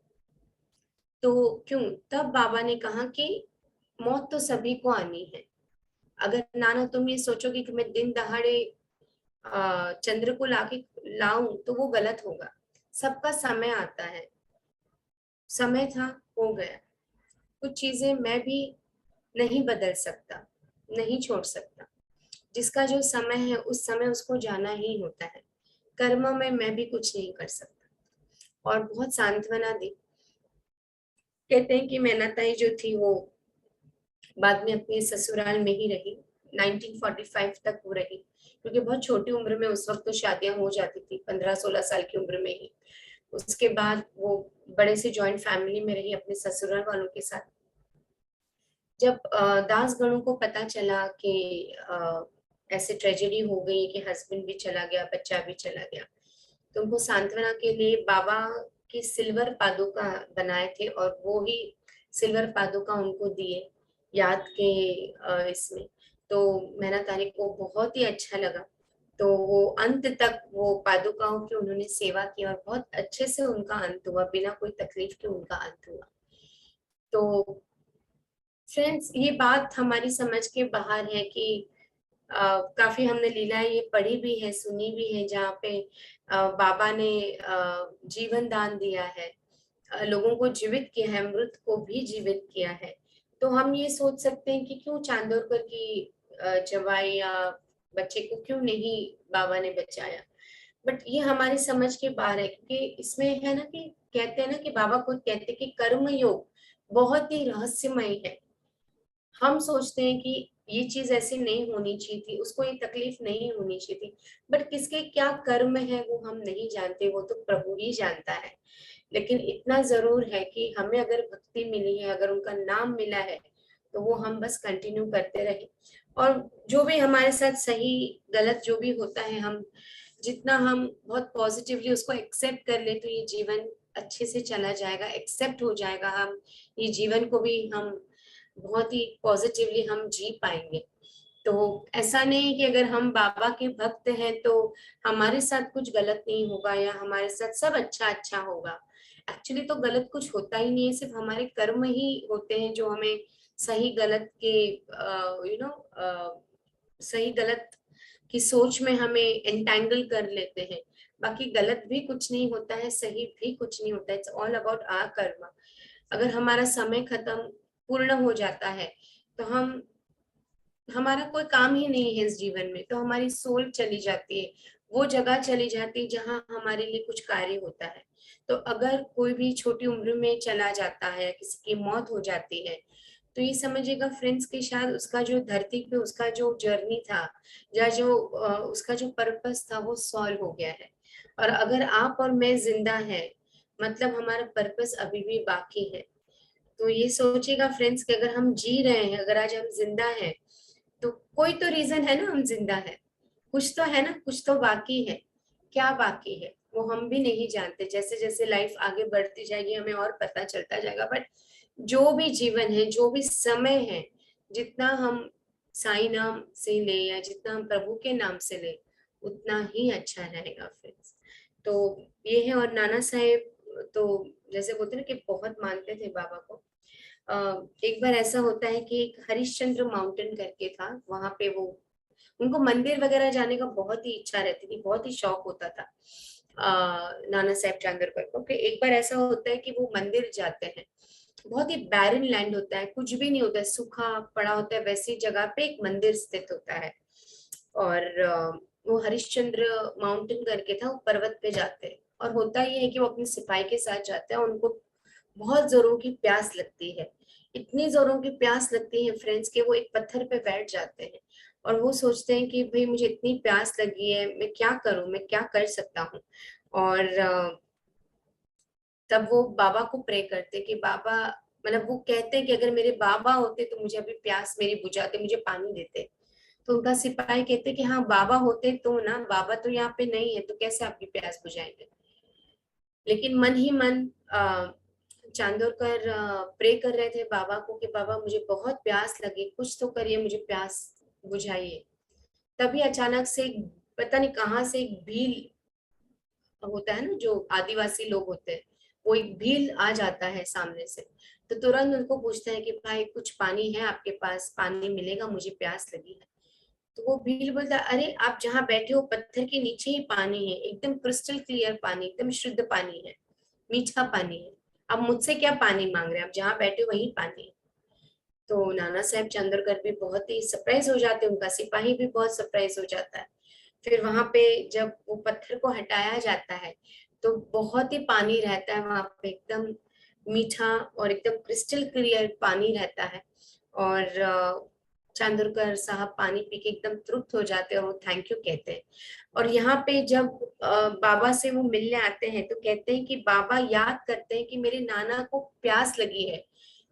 तो क्यों, तब बाबा ने कहा कि मौत तो सभी को आनी है। अगर नाना तुम ये सोचोगे कि मैं दिन दहाड़े चंद्र को लाके लाऊं तो वो गलत होगा। सबका समय आता है, समय था, हो गया। कुछ चीजें मैं भी नहीं बदल सकता, नहीं छोड़ सकता। जिसका जो समय है उस समय उसको जाना ही होता है। कर्म में मैं भी कुछ नहीं कर सकता। और बहुत सांत्वना दी। कहते हैं कि मैनाताई जो थी वो बाद में अपने ससुराल में ही रही, 1945 तक वो रही, क्योंकि बहुत छोटी उम्र में उस वक्त तो शादियां हो जाती थी, 15-16 साल की उम्र में ही। उसके बाद वो बड़े से जॉइंट फैमिली में रही अपने ससुराल वालों के साथ। जब दास गणों को पता चला कि ऐसे ट्रेजेडी हो गई कि हस्बैंड भी चला गया, बच्चा भी चला गया, तो उनको सांत्वना के लिए बाबा की सिल्वर पादुका बनाए थे, और वो ही सिल्वर पादुका उनको दिए याद के इसमें। तो मैना तारी को बहुत ही अच्छा लगा, तो वो अंत तक वो पादुकाओं की उन्होंने सेवा की, और बहुत अच्छे से उनका अंत हुआ, बिना कोई तकलीफ के उनका अंत हुआ। तो फ्रेंड्स, ये बात हमारी समझ के बाहर है कि काफी हमने लीलाएं ये पढ़ी भी है, सुनी भी है, जहाँ पे बाबा ने जीवन दान दिया है, लोगों को जीवित किया है, मृत को भी जीवित किया है। तो हम ये सोच सकते हैं कि क्यों चांदोरकर की जवाई या बच्चे को क्यों नहीं बाबा ने बचाया। बट ये हमारी समझ के बाहर है, क्योंकि इसमें है ना कि कहते हैं ना कि बाबा खुद कहते हैं कि कर्म योग बहुत ही रहस्यमय है। हम सोचते हैं कि ये चीज ऐसी नहीं होनी चाहिए थी, उसको ये तकलीफ नहीं होनी चाहिए थी, बट किसके क्या कर्म है वो हम नहीं जानते, वो तो प्रभु ही जानता है। लेकिन इतना जरूर है कि हमें अगर भक्ति मिली है, अगर उनका नाम मिला है, तो वो हम बस कंटिन्यू करते रहे। और जो भी हमारे साथ सही गलत जो भी होता है, हम जितना हम बहुत पॉजिटिवली उसको एक्सेप्ट कर ले, तो ये जीवन अच्छे से चला जाएगा, एक्सेप्ट हो जाएगा। हम ये जीवन को भी हम बहुत ही पॉजिटिवली हम जी पाएंगे। तो ऐसा नहीं है कि अगर हम बाबा के भक्त हैं तो हमारे साथ कुछ गलत नहीं होगा, या हमारे साथ सब अच्छा अच्छा होगा। एक्चुअली तो गलत कुछ होता ही नहीं है, सिर्फ हमारे कर्म ही होते हैं जो हमें सही गलत के सही गलत की सोच में हमें एंटेंगल कर लेते हैं। बाकी गलत भी कुछ नहीं होता है, सही भी कुछ नहीं होता है। इट्स ऑल अबाउट आवर कर्म। अगर हमारा समय खत्म पूर्ण हो जाता है तो हम, हमारा कोई काम ही नहीं है इस जीवन में, तो हमारी सोल चली जाती है, वो जगह चली जाती है जहां हमारे लिए कुछ कार्य होता है। तो अगर कोई भी छोटी उम्र में चला जाता है, किसी की मौत हो जाती है, तो ये समझिएगा फ्रेंड्स कि शायद उसका जो धरती पे उसका जो जर्नी था, या जो उसका जो पर्पस था वो सॉल्व हो गया है। और अगर आप और मैं जिंदा है, मतलब हमारा पर्पस अभी भी बाकी है। तो ये सोचिएगा फ्रेंड्स कि अगर हम जी रहे हैं, अगर आज हम जिंदा हैं, तो कोई तो रीजन है ना, हम जिंदा है, कुछ तो है ना, कुछ तो बाकी है। क्या बाकी है वो हम भी नहीं जानते। जैसे जैसे लाइफ आगे बढ़ती जाएगी हमें और पता चलता जाएगा। बट जो भी जीवन है, जो भी समय है, जितना हम साई नाम से ले या जितना हम प्रभु के नाम से ले, उतना ही अच्छा रहेगा फ्रेंड्स। तो ये है। और नाना साहेब तो जैसे बोलते ना कि बहुत मानते थे बाबा को। एक बार ऐसा होता है कि एक हरिश्चंद्र माउंटेन करके था, वहां पे वो उनको मंदिर वगैरह जाने का बहुत ही इच्छा रहती थी, बहुत ही शौक होता था नाना साहेब चांदोरकर को कि एक बार ऐसा होता है कि वो मंदिर जाते हैं। बहुत ही बैरन लैंड होता है, कुछ भी नहीं होता है, सूखा पड़ा होता है, वैसी जगह पे एक मंदिर स्थित होता है। और वो हरिश्चंद्र माउंटेन करके था, वो पर्वत पे जाते हैं। और होता ये है कि वो अपने सिपाही के साथ जाते हैं, उनको बहुत जोरों की प्यास लगती है। इतनी जोरों की प्यास लगती है फ्रेंड्स के वो एक पत्थर पे बैठ जाते हैं। और वो सोचते हैं कि भाई मुझे इतनी प्यास लगी है, मैं क्या करूं, मैं क्या कर सकता हूँ। और तब वो बाबा को प्रे करते कि बाबा, मतलब वो कहते हैं कि अगर मेरे बाबा होते तो मुझे अभी प्यास मेरी बुझाते, मुझे पानी देते। तो उनका सिपाही कहते कि हाँ बाबा होते तो ना, बाबा तो यहाँ पे नहीं है तो कैसे आपकी प्यास बुझाएंगे। लेकिन मन ही मन चांदोरकर प्रे कर रहे थे बाबा को कि बाबा मुझे बहुत प्यास लगी, कुछ तो करिए, मुझे प्यास बुझाइए। तभी अचानक से पता नहीं कहाँ से एक भील होता है ना, जो आदिवासी लोग होते हैं, वो एक भील आ जाता है सामने से। तो तुरंत उनको पूछता है कि भाई कुछ पानी है आपके पास, पानी मिलेगा, मुझे प्यास लगी है। तो वो भील बोलता है अरे आप जहाँ बैठे हो पत्थर के नीचे ही पानी है, एकदम क्रिस्टल क्लियर पानी, एकदम शुद्ध पानी है, मीठा पानी है। आप मुझसे क्या पानी मांग रहे हैं, आप जहाँ बैठे हो वही पानी है। तो नाना साहेब चांदोरकर भी बहुत ही सरप्राइज हो जाते हैं, उनका सिपाही भी बहुत सरप्राइज हो जाता है। फिर वहां पे जब वो पत्थर को हटाया जाता है तो बहुत ही पानी रहता है वहां पे, एकदम मीठा और एकदम क्रिस्टल क्लियर पानी रहता है। और चांदोरकर साहब पानी पी के एकदम तृप्त हो जाते हैं और वो थैंक यू कहते हैं। और यहाँ पे जब बाबा से वो मिलने आते हैं तो कहते हैं कि बाबा याद करते हैं कि मेरे नाना को प्यास लगी है,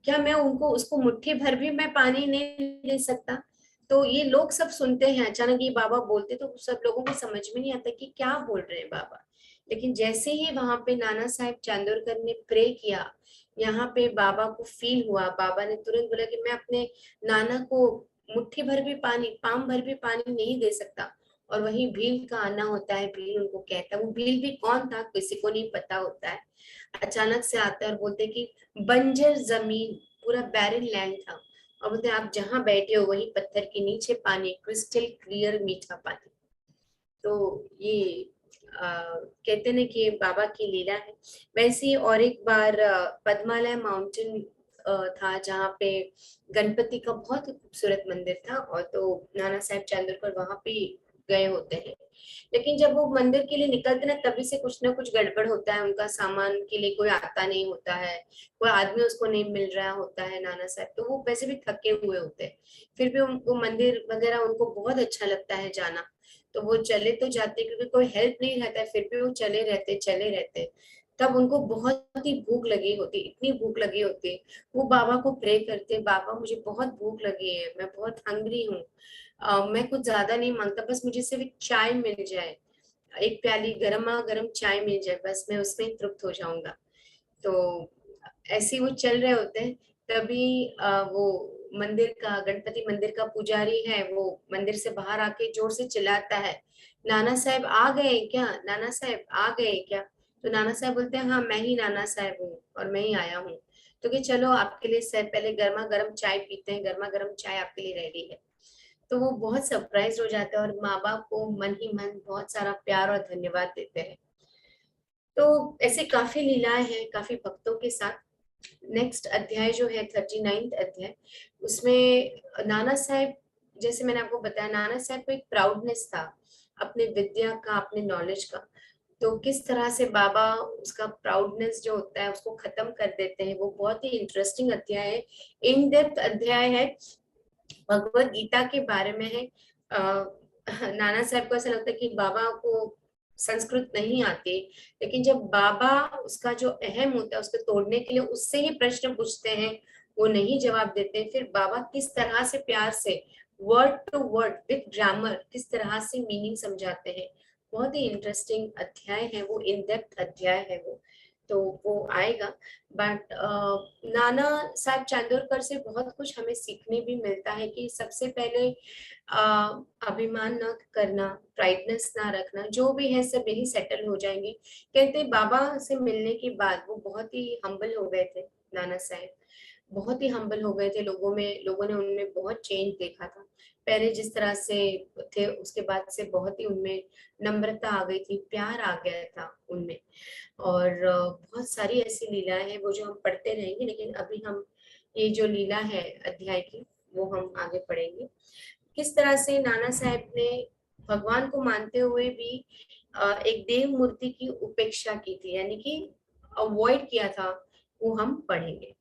क्या मैं उनको उसको मुट्ठी भर भी मैं पानी नहीं दे सकता। तो ये लोग सब सुनते हैं, अचानक ये बाबा बोलते तो सब लोगों को समझ में नहीं आता कि क्या बोल रहे हैं बाबा। लेकिन जैसे ही वहां पे नाना साहेब चांदोरकर ने प्रे किया, यहाँ पे बाबा को फील हुआ, बाबा ने तुरंत बोला कि मैं अपने नाना को मुट्ठी भर भी पानी, पाम भर भी पानी नहीं दे सकता। और वही भील का आना होता है, भील उनको कहता है, वो भील भी कौन था किसी को नहीं पता होता है। अचानक से आता है और बोलते हैं कि बंजर जमीन, पूरा बैरन लैंड था, और बोलते हैं आप जहाँ बैठे हो वही पत्थर के नीचे पानी, क्रिस्टल क्लियर मीठा पानी। तो ये कहते हैं कि ये बाबा की लीला है। वैसे ही और एक बार पद्मालय माउंटेन था जहाँ पे गणपति का बहुत ही खूबसूरत मंदिर था, और तो नाना साहेब चांदोरकर वहां पे गए होते हैं। लेकिन जब वो मंदिर के लिए निकलते ना तभी से कुछ ना कुछ गड़बड़ होता है, उनका सामान के लिए कोई आता नहीं होता है, कोई आदमी उसको नहीं मिल रहा होता है नाना साहब, तो वो वैसे भी थके हुए होते हैं। फिर भी उनको मंदिर वगैरह उनको बहुत अच्छा लगता है जाना, तो वो चले तो जाते क्योंकि कोई हेल्प नहीं रहता है, फिर भी वो चले रहते। तब उनको बहुत ही भूख लगी होती, इतनी भूख लगी होती, वो बाबा को प्रे करते, बाबा मुझे बहुत भूख लगी है, मैं बहुत हंग्री हूँ, मैं कुछ ज्यादा नहीं मांगता, बस मुझे सिर्फ एक चाय मिल जाए, एक प्याली गर्मा गर्म चाय मिल जाए, बस मैं उसमें ही तृप्त हो जाऊंगा। तो ऐसे ही वो चल रहे होते हैं। तभी वो मंदिर का, गणपति मंदिर का पुजारी है, वो मंदिर से बाहर आके जोर से चिल्लाता है, नाना साहब आ गए क्या, नाना साहब आ गए क्या। तो नाना साहब बोलते हैं हाँ मैं ही नाना साहब हूँ और मैं ही आया हूँ। तो कि चलो आपके लिए सर पहले गर्मा गर्म चाय पीते हैं, गर्मा गर्म चाय आपके लिए रेडी है। तो वो बहुत सरप्राइज हो जाते हैं और माँ बाप को मन ही मन बहुत सारा प्यार और धन्यवाद देते हैं। तो ऐसे काफी लीलाएं हैं काफी भक्तों के साथ। नेक्स्ट अध्याय जो है 39वां अध्याय, उसमें नाना साहेब, जैसे मैंने आपको बताया, नाना साहेब को एक प्राउडनेस था अपने विद्या का, अपने नॉलेज का। तो किस तरह से बाबा उसका प्राउडनेस जो होता है उसको खत्म कर देते हैं, वो बहुत ही इंटरेस्टिंग अध्याय है, इन डेप्थ अध्याय है, भगवत गीता के बारे में है। नाना साहब को ऐसा लगता है कि बाबा को संस्कृत नहीं आती, लेकिन जब बाबा उसका जो अहम होता है उसको तोड़ने के लिए उससे ही प्रश्न पूछते हैं, वो नहीं जवाब देते हैं, फिर बाबा किस तरह से प्यार से word to word with grammar किस तरह से मीनिंग समझाते हैं। बहुत ही इंटरेस्टिंग अध्याय है वो, इन डेप्थ अध्याय है वो, तो वो आएगा। बट नाना साहब चांदोरकर से बहुत कुछ हमें सीखने भी मिलता है कि सबसे पहले अभिमान न करना, प्राइडनेस ना रखना, जो भी है सब यही सेटल हो जाएंगे। कहते बाबा से मिलने के बाद वो बहुत ही हम्बल हो गए थे नाना साहब, बहुत ही हम्बल हो गए थे लोगों में, लोगों ने उनमें बहुत चेंज देखा था। पहले जिस तरह से थे उसके बाद से बहुत ही उनमें नम्रता आ गई थी, प्यार आ गया था उनमें। और बहुत सारी ऐसी लीलाएं हैं वो जो हम पढ़ते रहेंगे, लेकिन अभी हम ये जो लीला है अध्याय की वो हम आगे पढ़ेंगे। किस तरह से नाना साहब ने भगवान को मानते हुए भी एक देव मूर्ति की उपेक्षा की थी, यानी कि अवॉइड किया था, वो हम पढ़ेंगे।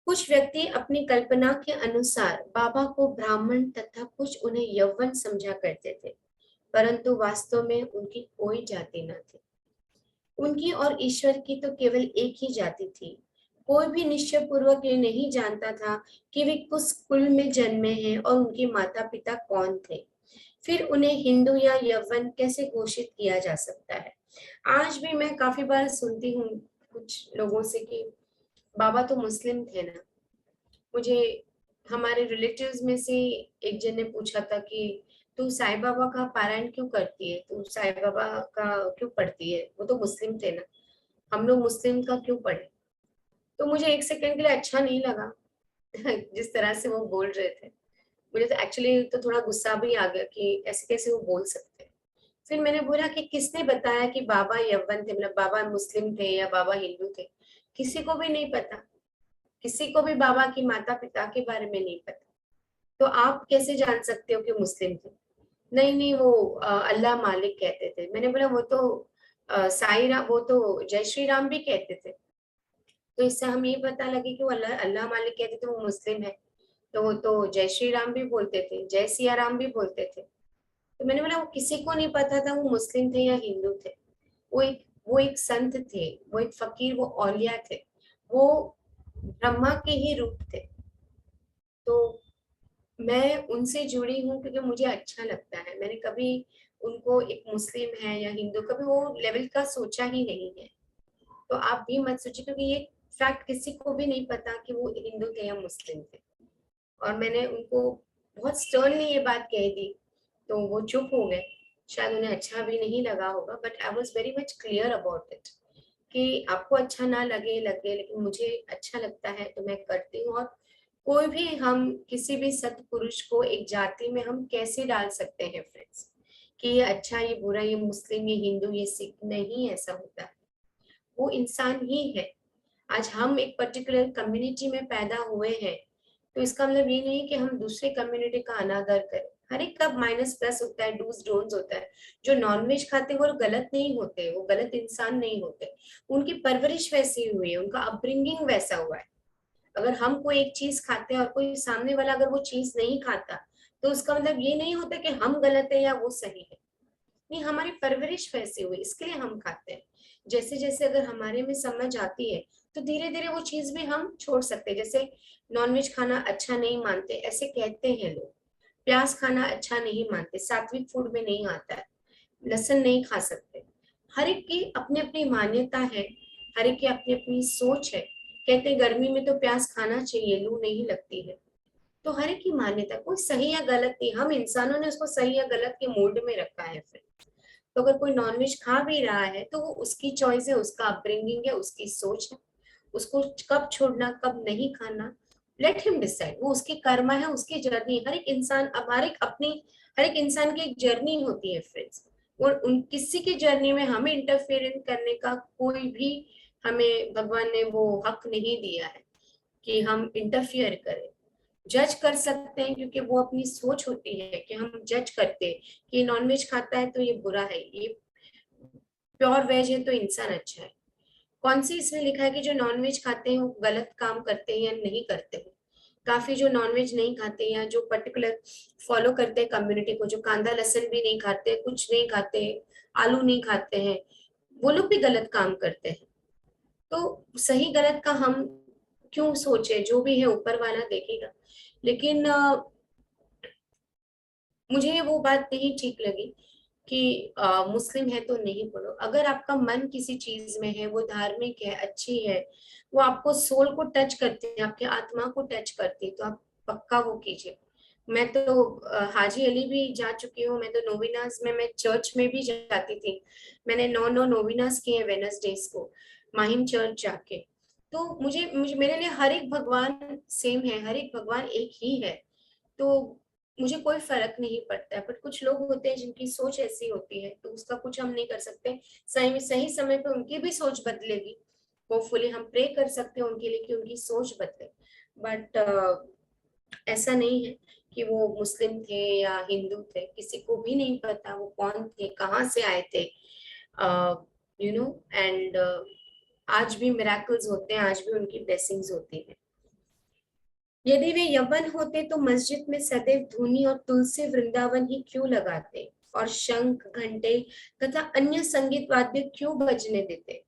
कुछ व्यक्ति अपनी कल्पना के अनुसार बाबा को ब्राह्मण तथा कुछ उन्हें यौवन समझा करते थे, परंतु वास्तव में उनकी कोई जाति न थी। उनकी और ईश्वर की तो केवल एक ही जाति थी। कोई भी निश्चय पूर्वक ये नहीं जानता था कि वे किस कुल में जन्मे हैं और उनके माता पिता कौन थे। फिर उन्हें हिंदू या यवन कैसे घोषित किया जा सकता है। आज भी मैं काफी बार सुनती हूँ कुछ लोगों से कि बाबा तो मुस्लिम थे ना। मुझे हमारे रिलेटिव्स में से एक जन ने पूछा था कि तू साईं बाबा का पारायण क्यों करती है, तू साईं बाबा का क्यों पढ़ती है, वो तो मुस्लिम थे ना, हम लोग मुस्लिम का क्यों पढ़े। तो मुझे एक सेकंड के लिए अच्छा नहीं लगा जिस तरह से वो बोल रहे थे। मुझे तो एक्चुअली तो थोड़ा गुस्सा भी आ गया कि ऐसे कैसे वो बोल सकते हैं। फिर मैंने बोला कि किसने बताया कि बाबा यवन थे, मतलब बाबा मुस्लिम थे या बाबा हिंदू थे। किसी को भी नहीं पता, किसी को भी बाबा की माता पिता के बारे में नहीं पता। तो आप कैसे जान सकते हो कि मुस्लिम थे। नहीं नहीं, वो अल्लाह मालिक कहते थे। मैंने बोला वो तो साई राम, वो तो जय श्री राम भी कहते थे। तो इससे हम ये पता लगे कि वो अल्लाह अल्लाह मालिक कहते थे, वो मुस्लिम है। तो वो तो जय श्री राम भी बोलते थे, जय सिया राम भी बोलते थे। तो मैंने बोला वो किसी को नहीं पता था वो मुस्लिम थे या हिंदू थे। वो एक संत थे, वो एक फकीर, वो औलिया थे, वो ब्रह्मा के ही रूप थे। तो मैं उनसे जुड़ी हूँ क्योंकि मुझे अच्छा लगता है। मैंने कभी उनको एक मुस्लिम है या हिंदू, कभी वो लेवल का सोचा ही नहीं है। तो आप भी मत सोचिए, क्योंकि ये फैक्ट किसी को भी नहीं पता कि वो हिंदू थे या मुस्लिम थे। और मैंने उनको बहुत स्टर्नली ये बात कह दी, तो वो चुप हो गए। शायद उन्हें अच्छा भी नहीं लगा होगा, but I was very much clear about it कि आपको अच्छा ना लगे लगे, लेकिन मुझे अच्छा लगता है तो मैं करती हूँ। और कोई भी, हम किसी भी सत्पुरुष को एक जाति में हम कैसे डाल सकते हैं फ्रेंड्स, कि ये अच्छा ये बुरा, ये मुस्लिम ये हिंदू ये सिख, नहीं ऐसा होता है। वो इंसान ही है। आज हम एक पर्टिकुलर कम्युनिटी में पैदा हुए हैं, तो इसका मतलब ये नहीं कि हम दूसरे कम्युनिटी का अनादर करें। हर एक का माइनस प्लस होता है, डूज डोंट्स होता है। जो नॉनवेज खाते हैं वो गलत नहीं होते, वो गलत इंसान नहीं होते। उनकी परवरिश वैसी हुई है, उनका अपब्रिंगिंग वैसा हुआ है। अगर हम कोई एक चीज खाते हैं और कोई सामने वाला अगर वो चीज नहीं खाता, तो उसका मतलब ये नहीं होता कि हम गलत है या वो सही है। नहीं, हमारी परवरिश वैसी हुई, इसके लिए हम खाते हैं। जैसे जैसे अगर हमारे में समझ आती है, तो धीरे धीरे वो चीज भी हम छोड़ सकते हैं। जैसे नॉनवेज खाना अच्छा नहीं मानते ऐसे कहते हैं लोग, प्याज खाना अच्छा नहीं मानते, सात्विक फूड में नहीं आता है, लहसुन नहीं खा सकते। हर एक की अपनी अपनी मान्यता है, हर एक की अपनी अपनी सोच है। कहते हैं गर्मी में तो प्याज खाना चाहिए, लू नहीं लगती है। तो हर एक की मान्यता, कोई सही या गलत नहीं, हम इंसानों ने उसको सही या गलत के मोड में रखा है फिर। तो अगर कोई नॉनवेज खा भी रहा है तो वो उसकी चॉइस है, उसका अपब्रिंगिंग है, उसकी सोच है। उसको कब छोड़ना कब नहीं खाना, लेट हिम डिसाइड, वो उसकी कर्मा है, उसकी जर्नी। हर एक इंसान, अब हर एक इंसान की एक जर्नी होती है फ्रेंड्स। और उन किसी की जर्नी में हमें इंटरफेरेंस करने का कोई भी, हमें भगवान ने वो हक नहीं दिया है कि हम इंटरफियर करें। जज कर सकते हैं क्योंकि वो अपनी सोच होती है कि हम जज करते हैं कि नॉनवेज खाता है तो ये बुरा है, ये प्योर वेज है तो इंसान अच्छा है। कौन सी इसमें लिखा है कि जो नॉनवेज खाते हैं वो गलत काम करते हैं या नहीं करते हैं। काफी जो नॉनवेज नहीं खाते या जो पर्टिकुलर फॉलो करते हैं कम्युनिटी को, जो कांदा लहसुन भी नहीं खाते, कुछ नहीं खाते, आलू नहीं खाते हैं, वो लोग भी गलत काम करते हैं। तो सही गलत का हम क्यों सोचे, जो भी है ऊपर वाला देखेगा। लेकिन मुझे वो बात नहीं ठीक लगी कि मुस्लिम है तो नहीं पढ़ो। अगर आपका मन किसी चीज में है, वो धार्मिक है, अच्छी है, वो आपको सोल को टच करती है, आपके आत्मा को टच करती है, तो आप पक्का वो कीजिए। मैं तो हाजी अली भी जा चुकी हूँ, मैं तो नोविनास में, मैं चर्च में भी जाती थी। मैंने 9 9 नोविनास किए वेनसडेज को, माहिम चर्च जाके। तो मुझे मुझे मेरे लिए हर एक भगवान सेम है, हर एक भगवान एक ही है, तो मुझे कोई फर्क नहीं पड़ता है। बट कुछ लोग होते हैं जिनकी सोच ऐसी होती है, तो उसका कुछ हम नहीं कर सकते। सही सही समय पे उनकी भी सोच बदलेगी। होपफुली हम प्रे कर सकते हैं उनके लिए कि उनकी सोच बदले। बट ऐसा नहीं है कि वो मुस्लिम थे या हिंदू थे, किसी को भी नहीं पता वो कौन थे, कहाँ से आए थे, यू नो। एंड आज भी मिराकल्स होते हैं, आज भी उनकी ब्लेसिंग्स होती है। यदि वे यवन होते तो मस्जिद में सदैव धूनी और तुलसी वृंदावन ही क्यों लगाते, और शंख घंटे तथा अन्य संगीत वाद्य क्यों बजने देते,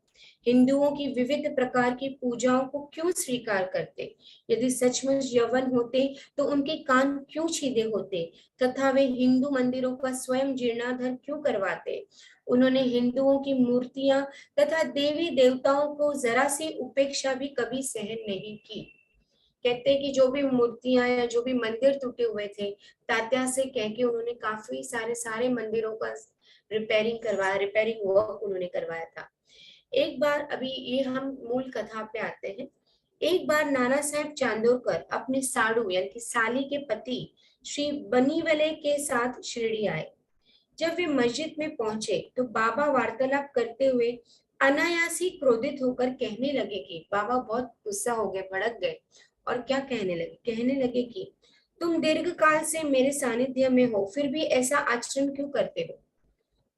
हिंदुओं की विविध प्रकार की पूजाओं को क्यों स्वीकार करते, यदि सचमुच यवन होते तो उनके कान क्यों छीदे होते, तथा वे हिंदू मंदिरों का स्वयं जीर्णाधर क्यों करवाते। उन्होंने हिंदुओं की मूर्तियां तथा देवी देवताओं को जरा सी उपेक्षा भी कभी सहन नहीं की। कहते हैं कि जो भी मूर्तियां या जो भी मंदिर टूटे हुए थे, तात्या से कह के उन्होंने काफी सारे सारे मंदिरों का रिपेयरिंग करवाया, रिपेयरिंग वर्क उन्होंने करवाया था। एक बार, अभी ये हम मूल कथा पे आते हैं। एक बार नाना साहेब चांदोरकर अपने साड़ू यानी कि साली के पति श्री बनीवले के साथ शिरडी आए। जब वे मस्जिद में पहुंचे तो बाबा वार्तालाप करते हुए अनायास ही क्रोधित होकर कहने लगे कि बाबा बहुत गुस्सा हो गए, भड़क गए। और क्या कहने लगे कि तुम दीर्घ काल से मेरे सानिध्य में हो, फिर भी ऐसा आचरण क्यों करते हो।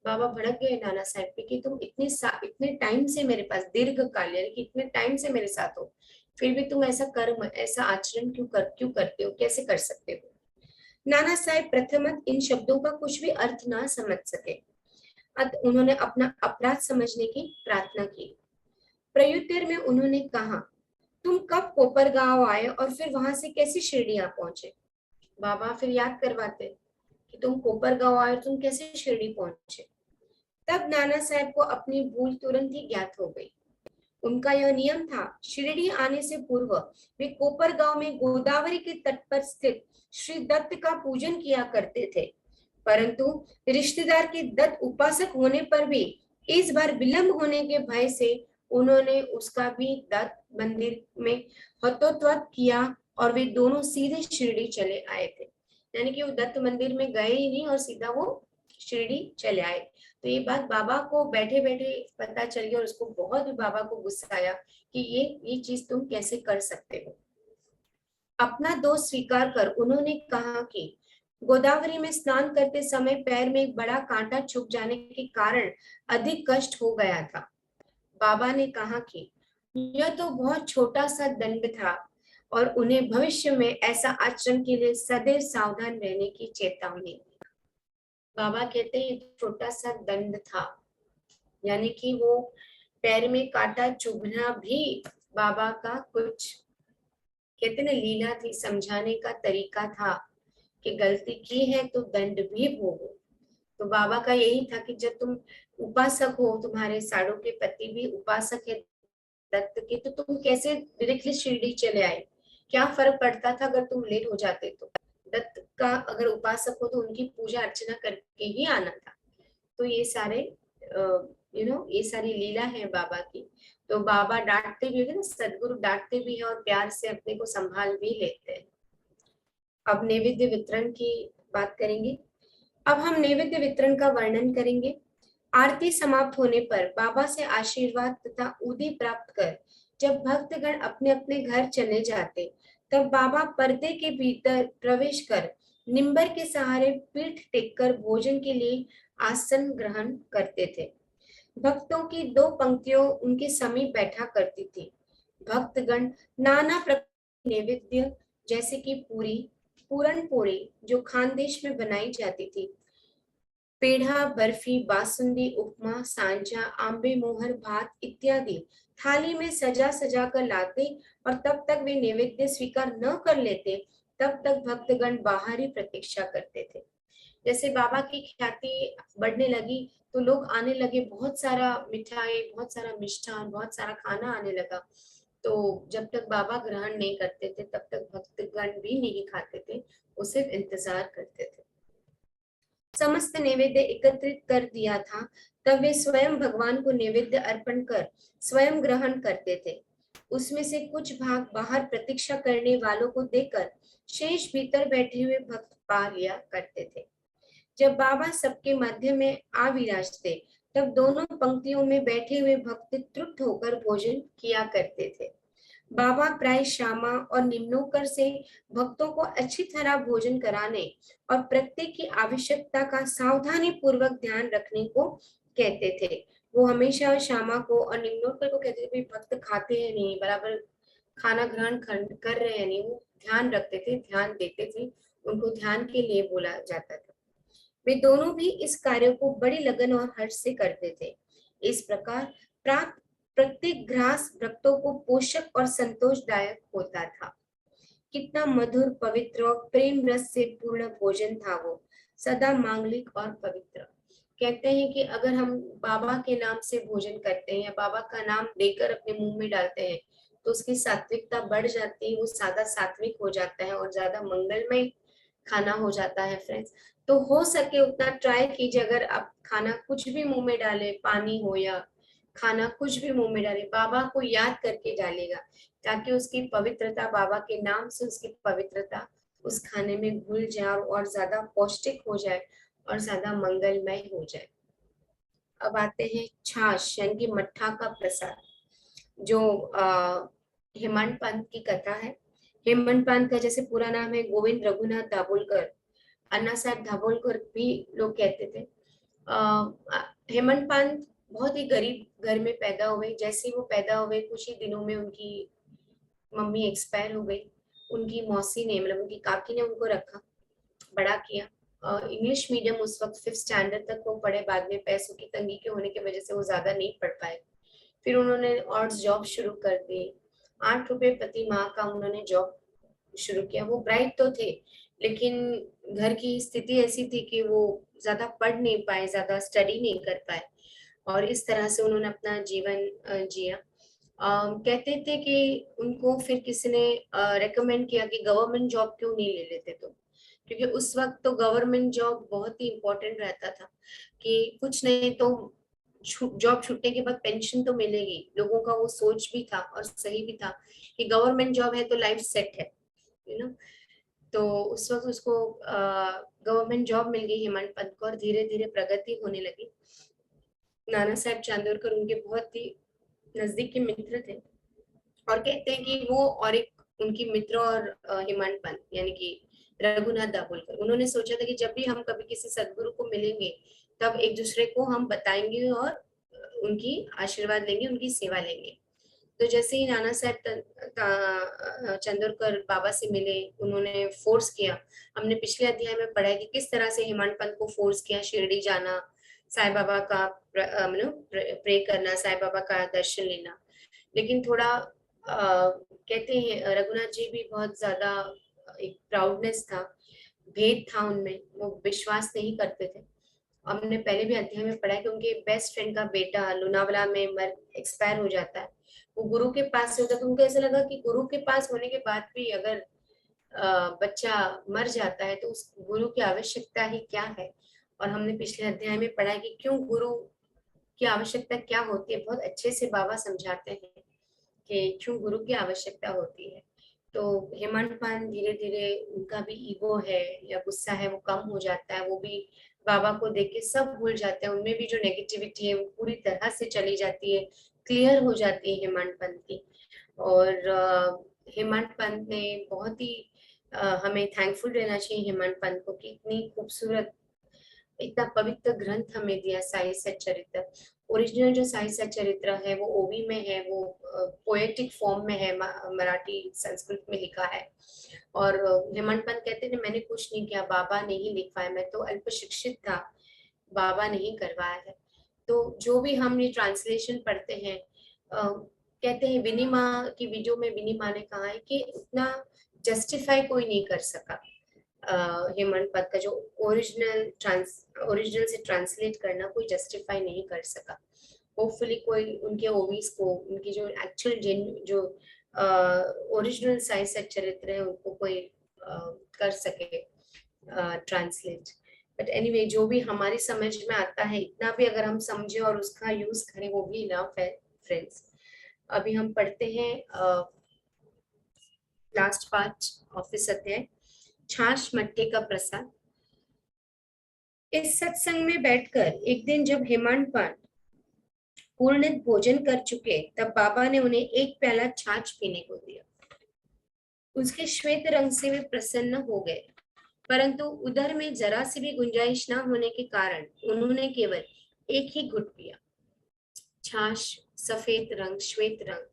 बाबा भड़क गए नाना साहब पे कि तुम इतने टाइम से मेरे पास, दीर्घ काल यानी कि इतने टाइम से मेरे साथ हो, फिर भी तुम ऐसा कर्म, ऐसा आचरण क्यों करते हो, कैसे कर सकते हो। नाना साहेब प्रथमत इन शब्दों का कुछ भी अर्थ ना समझ सके। अतः उन्होंने अपना अपराध समझने की प्रार्थना की। प्रत्युत्तर में उन्होंने कहा, तुम कब कोपरगांव आए और फिर वहां से कैसे शिरडी आ पहुंचे। बाबा फिर याद करवाते कि तुम कोपरगांव आए और तुम कैसे शिरडी पहुंचे। तब नाना साहब को अपनी भूल तुरंत ही ज्ञात हो गई। उनका यह नियम था, शिरडी आने से पूर्व वे कोपरगांव में गोदावरी के तट पर स्थित श्री दत्त का पूजन किया करते थे। परंतु रिश्तेदार के दत्त उपासक होने पर भी इस बार विलंब होने के भय से उन्होंने उसका भी दत्त मंदिर में हतोत्वत किया और वे दोनों सीधे शिरडी चले आए थे। यानी कि वो दत्त मंदिर में गए ही नहीं और सीधा वो शिरडी चले आए। तो ये बात बाबा को बैठे बैठे पता चल गया और उसको बहुत भी बाबा को गुस्सा आया कि ये चीज तुम कैसे कर सकते हो। अपना दोष स्वीकार कर उन्होंने कहा कि गोदावरी में स्नान करते समय पैर में एक बड़ा कांटा चुभ जाने के कारण अधिक कष्ट हो गया था। बाबा ने कहा कि यह तो बहुत छोटा सा दंड था और उन्हें भविष्य में ऐसा आचरण के लिए सदैव सावधान रहने की चेतावनी। बाबा कहते हैं छोटा सा दंड था, यानी कि वो पैर में कांटा चुभना भी बाबा का कुछ, कहते ना, लीला थी, समझाने का तरीका था कि गलती की है तो दंड भी भोगो। तो बाबा का यही था कि जब तुम उपासक हो, तुम्हारे साड़ू के पति भी उपासक है दत्त के, तो तुम कैसे डायरेक्टली शिरडी चले आए। क्या फर्क पड़ता था अगर तुम लेट हो जाते तो। दत्त का अगर उपासक हो तो उनकी पूजा अर्चना करके ही आना था। तो ये सारे ये सारी लीला है बाबा की। तो बाबा डांटते भी है ना, सदगुरु डांटते भी है और प्यार से अपने को संभाल भी लेते हैं। अब नैवेद्य वितरण की बात करेंगे। अब हम नैवेद्य वितरण का वर्णन करेंगे। आरती समाप्त होने पर बाबा से आशीर्वाद तथा उदी प्राप्त कर जब भक्तगण अपने अपने घर चले जाते, तब बाबा पर्दे के भीतर प्रवेश कर निम्बर के सहारे पीठ टेककर भोजन के लिए आसन ग्रहण करते थे। भक्तों की दो पंक्तियों उनके समीप बैठा करती थी। भक्तगण नाना प्रकार के नैवेद्य जैसे कि पूरी, पूरन पोड़ी जो खानदेश में बनाई जाती थी, पेढ़ा, बर्फी, बासुंदी, उपमा, सांजा, आंबे मोहर, भात इत्यादि थाली में सजा सजा कर लाते और तब तक वे नैवेद्य स्वीकार न कर लेते, तब तक भक्तगण बाहर ही प्रतीक्षा करते थे। जैसे बाबा की ख्याति बढ़ने लगी तो लोग आने लगे, बहुत सारा मिठाई, बहुत सारा मिष्ठान, बहुत सारा खाना आने लगा। तो जब तक बाबा ग्रहण नहीं करते थे तब तक भक्तगण भी नहीं खाते थे, वो सिर्फ इंतजार करते थे। समस्त नैवेद्य एकत्रित कर दिया था, तब वे स्वयं भगवान को नैवेद्य अर्पण कर स्वयं ग्रहण करते थे। उसमें से कुछ भाग बाहर प्रतीक्षा करने वालों को देकर शेष भीतर बैठे हुए भक्त पा लिया करते थे। जब बाबा सबके मध्य में आ विराजते, तब दोनों पंक्तियों में बैठे हुए भक्त तृप्त होकर भोजन किया करते थे। बाबा प्राय श्यामा और निम्नोकर से भक्तों को अच्छी तरह भोजन कराने और प्रत्येक की आवश्यकता का सावधानी पूर्वक ध्यान रखने को कहते थे। वो हमेशा श्यामा को और निम्नोकर को कहते थे भाई भक्त खाते हैं नहीं, बराबर खाना ग्रहण कर रहे हैं नहीं, वो ध्यान रखते थे, ध्यान देते थे, उनको ध्यान के लिए बोला जाता था। वे दोनों भी इस कार्य को बड़ी लगन और हर्ष से करते थे। इस प्रकार प्राप्त प्रत्येक ग्रास भक्तों को पोषक और संतोषदायक होता था। कितना मधुर, पवित्र और प्रेम रस से पूर्ण भोजन था वो, सदा मांगलिक और पवित्र। कहते हैं कि अगर हम बाबा के नाम से भोजन करते हैं या बाबा का नाम लेकर अपने मुंह में डालते हैं तो उसकी सात्विकता बढ़ जाती है, वो ज्यादा सात्विक हो जाता है और ज्यादा मंगलमय खाना हो जाता है फ्रेंड्स। तो हो सके उतना ट्राई कीजिए, अगर आप खाना कुछ भी मुंह में डाले, पानी हो या खाना कुछ भी मुंह में डाले, बाबा को याद करके डालेगा, ताकि उसकी पवित्रता, बाबा के नाम से उसकी पवित्रता उस खाने में घुल जाए और ज्यादा पौष्टिक हो जाए और ज्यादा मंगलमय हो जाए। अब आते हैं छाछ यानी कि मट्ठा का प्रसाद, जो हेमंत पंत की कथा है। हेमंत पंत का जैसे पूरा नाम है गोविंद रघुनाथ दाभोलकर, अन्ना साहब दाभोलकर भी लोग कहते थे। हेमंत पंत बहुत ही गरीब घर में पैदा हुए। जैसे ही वो पैदा हुए कुछ ही दिनों में उनकी मम्मी एक्सपायर हो गई। उनकी मौसी ने, मतलब उनकी काकी ने उनको रखा, बड़ा किया। इंग्लिश मीडियम उस वक्त 5th स्टैंडर्ड तक वो पढ़े, बाद में पैसों की तंगी के होने की वजह से वो ज्यादा नहीं पढ़ पाए। फिर उन्होंने और जॉब शुरू कर दी। 8 रुपए प्रति माह का उन्होंने जॉब शुरू किया। वो ब्राइट तो थे, लेकिन घर की स्थिति ऐसी थी कि वो ज्यादा पढ़ नहीं पाए, ज्यादा स्टडी नहीं कर पाए, और इस तरह से उन्होंने अपना जीवन जिया। कहते थे कि उनको फिर किसी ने रेकमेंड किया कि गवर्नमेंट जॉब क्यों नहीं ले लेते तुम, क्योंकि उस वक्त तो गवर्नमेंट जॉब बहुत ही इम्पोर्टेंट रहता था कि कुछ नहीं तो जॉब छूटने के बाद पेंशन तो मिलेगी। लोगों का वो सोच भी था और सही भी था कि गवर्नमेंट जॉब है तो लाइफ सेट है, यू नो। तो उस वक्त उसको गवर्नमेंट जॉब मिल गई हेमंत पंत को और धीरे धीरे प्रगति होने लगी। नाना साहब चांदोरकर उनके बहुत ही नजदीक के मित्र थे, और कहते हैं कि वो और एक उनकी मित्र और हेमंत पंत यानी कि रघुनाथ दाभोलकर, उन्होंने सोचा था कि जब भी हम कभी किसी सदगुरु को मिलेंगे तब एक दूसरे को हम बताएंगे और उनकी आशीर्वाद लेंगे, उनकी सेवा लेंगे। तो जैसे ही नाना साहब चंदोरकर बाबा से मिले, उन्होंने फोर्स किया। हमने पिछले अध्याय में पढ़ा है कि किस तरह से हेमंत पंत को फोर्स किया शिरडी जाना, साईं बाबा का प्रे करना, साईं बाबा का दर्शन लेना। लेकिन थोड़ा कहते हैं रघुनाथ जी भी बहुत ज्यादा एक प्राउडनेस था, भेद था उनमें, वो विश्वास नहीं करते थे। हमने पहले भी अध्याय में पढ़ा कि उनके बेस्ट फ्रेंड का बेटा लोनावला में मर एक्सपायर हो जाता है। वो गुरु के पास से होता है, तो उनको ऐसा लगा कि गुरु के पास होने के बाद भी अगर बच्चा मर जाता है तो उस गुरु की आवश्यकता ही क्या है। और हमने पिछले अध्याय में पढ़ा कि क्यों गुरु की आवश्यकता क्या होती है, बहुत अच्छे से बाबा समझाते हैं कि क्यों गुरु की आवश्यकता होती है। तो हेमंत पान धीरे धीरे उनका भी ईगो है या गुस्सा है वो कम हो जाता है, वो भी बाबा को देख के सब भूल जाते हैं, उनमें भी जो नेगेटिविटी है वो पूरी तरह से चली जाती है, क्लियर हो जाती है हेमंत पंत की। और हेमंत पंत ने बहुत ही हमें थैंकफुल रहना चाहिए हेमंत पंत को कि इतनी खूबसूरत, इतना पवित्र ग्रंथ हमें दिया साई सच्चरित्र। ओरिजिनल जो साई सच्चरित्र है वो ओवी में है, वो पोएटिक फॉर्म में है, मराठी संस्कृत में लिखा है। और हेमंत पंत कहते थे मैंने कुछ नहीं किया, बाबा ने ही लिखवाया, मैं तो अल्प शिक्षित था, बाबा ने ही करवाया है। तो जो भी हम ये ट्रांसलेशन पढ़ते हैं, कहते हैं विनिमा की वीडियो में विनिमा ने कहा है कि उतना जस्टिफाई कोई नहीं कर सका हेमंत पंत का जो ओरिजिनल से ट्रांसलेट करना कोई जस्टिफाई नहीं कर सका। होपफुली कोई उनके ओवीज को, उनकी जो एक्चुअल जो ओरिजिनल साई सच्चरित्र है उनको कोई कर सके ट्रांसलेट। बट एनीवे जो भी हमारी समझ में आता है, इतना भी अगर हम समझे और उसका यूज करें वो भी इनफ है फ्रेंड्स। अभी हम पढ़ते हैं लास्ट 5 ऑफिस अध्याय, छाछ मट्टे का प्रसाद। इस सत्संग में बैठकर एक दिन जब हेमंत पांड पूर्ण भोजन कर चुके, तब बाबा ने उन्हें एक प्याला छाछ पीने को दिया। उसके श्वेत रंग से वे प्रसन्न हो गए, परंतु उधर में जरा सी भी गुंजाइश न होने के कारण उन्होंने केवल एक ही घुट पिया। छाछ सफेद रंग, श्वेत रंग,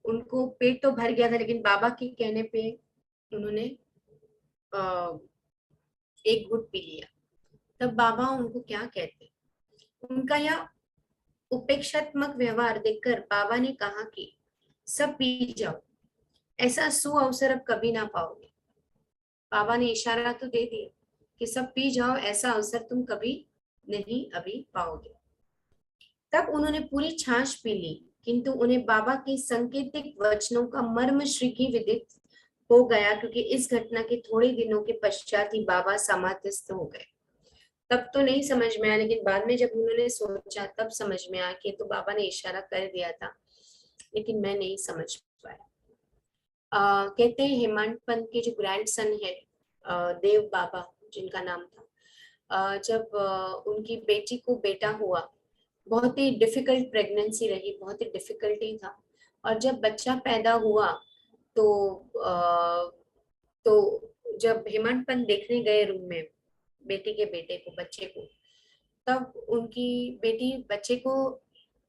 उनको पेट तो भर गया था, लेकिन बाबा के कहने पे उन्होंने एक घुट पी लिया। तब बाबा उनको क्या कहते, उनका यह उपेक्षात्मक व्यवहार देखकर बाबा ने कहा कि सब पी जाओ, ऐसा सुअवसर अब कभी ना पाओगे। बाबा ने इशारा तो दे दिया कि सब पी जाओ, ऐसा अवसर तुम कभी नहीं अभी पाओगे। तब उन्होंने पूरी छाछ पी ली, किंतु उन्हें बाबा के सांकेतिक वचनों का मर्म शीघ्र विदित हो गया, क्योंकि इस घटना के थोड़े दिनों के पश्चात ही बाबा समाधिस्थ हो गए। तब तो नहीं समझ में आया, लेकिन बाद में जब उन्होंने सोचा तब समझ में आया कि तो बाबा ने इशारा कर दिया था, लेकिन मैं नहीं समझ पाया। कहते हैं हेमंत पंत के जो ग्रैंडसन है देव बाबा जिनका नाम था, जब उनकी बेटी को बेटा हुआ, बहुत ही डिफिकल्ट प्रेगनेंसी रही, बहुत ही डिफिकल्टी था। और जब बच्चा पैदा हुआ तो जब हेमंत पंत देखने गए रूम में बेटी के बेटे को, बच्चे को, तब उनकी बेटी बच्चे को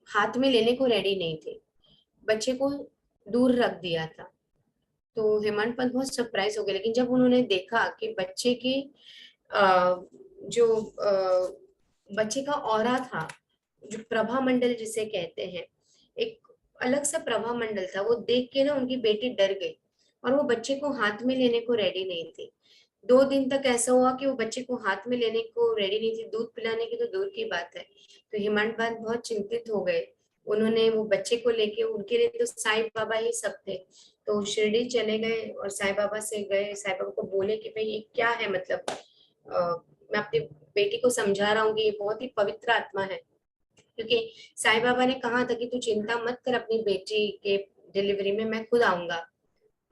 हाथ में लेने को रेडी नहीं थे, बच्चे को दूर रख दिया था। तो हेमंत पंत बहुत सरप्राइज हो गए, लेकिन जब उन्होंने देखा कि बच्चे के जो बच्चे का ऑरा था, जो प्रभा मंडल जिसे कहते हैं, एक अलग सा प्रभा मंडल था, वो देख के ना उनकी बेटी डर गई और वो बच्चे को हाथ में लेने को रेडी नहीं थी। 2 दिन तक ऐसा हुआ कि वो बच्चे को हाथ में लेने को रेडी नहीं थी, दूध पिलाने की तो दूर की बात है। तो हेमंत पंत बहुत चिंतित हो गए। उन्होंने वो बच्चे को लेके, उनके लिए तो साईं बाबा ही सब थे, तो शिरडी चले गए और साईं बाबा से गए, साईं बाबा को बोले कि भाई ये क्या है, मतलब मैं अपनी बेटी को समझा रहा हूँ कि ये बहुत ही पवित्र आत्मा है, क्योंकि साईं बाबा ने कहा था कि तू चिंता मत कर अपनी बेटी के डिलीवरी में, मैं खुद आऊंगा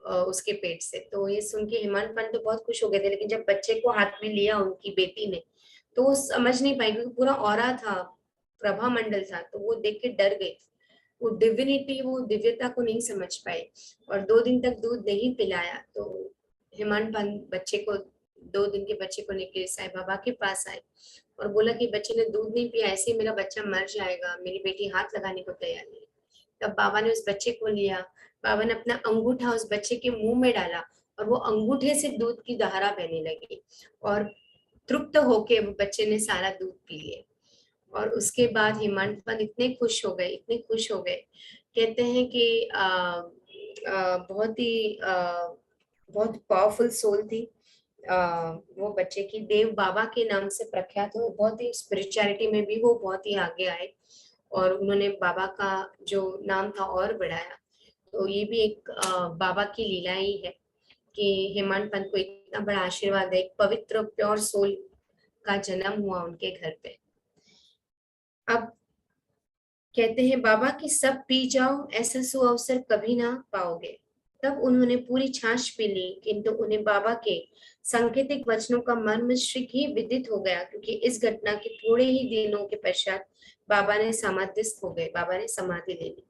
उसके पेट से। तो ये सुन के हेमंत पंत तो बहुत खुश हो गए थे, लेकिन जब बच्चे को हाथ में लिया उनकी बेटी ने, तो वो समझ नहीं पाई, क्योंकि पूरा ऑरा था, प्रभा मंडल था, तो वो देख के डर गई। वो डिविनिटी, वो दिव्यता को नहीं समझ पाए और 2 दिन तक दूध नहीं पिलाया। तो हेमंत पंत बच्चे को, 2 दिन के बच्चे को लेके साईं बाबा के पास आए और बोला कि बच्चे ने दूध नहीं पिया, ऐसे ही मेरा बच्चा मर जाएगा, मेरी बेटी हाथ लगाने को तैयार नहीं। तब बाबा ने उस बच्चे को लिया, बाबा ने अपना अंगूठा उस बच्चे के मुंह में डाला और वो अंगूठे से दूध की धारा बहने लगी और तृप्त होके वो बच्चे ने सारा दूध पी लिया। और उसके बाद हेमंत पंत इतने खुश हो गए, इतने खुश हो गए, कहते हैं कि बहुत ही बहुत पावरफुल सोल थी वो बच्चे की, देव बाबा के नाम से प्रख्यात हो, बहुत ही स्पिरिचुअलिटी में भी वो बहुत ही आगे आए और उन्होंने बाबा का जो नाम था और बढ़ाया। तो ये भी एक बाबा की लीला ही है कि हेमंत पंत को इतना बड़ा आशीर्वाद है, एक पवित्र प्योर सोल का जन्म हुआ उनके घर पे। अब कहते हैं बाबा की सब पी जाओ, ऐसा सुअवसर कभी ना पाओगे। तब उन्होंने पूरी छाछ पी ली, किंतु उन्हें बाबा के सांकेतिक वचनों का मर्म शीघ्र ही विदित हो गया, क्योंकि इस घटना के थोड़े ही दिनों के पश्चात बाबा ने समाधिस्थ हो गए, बाबा ने समाधि ले ली।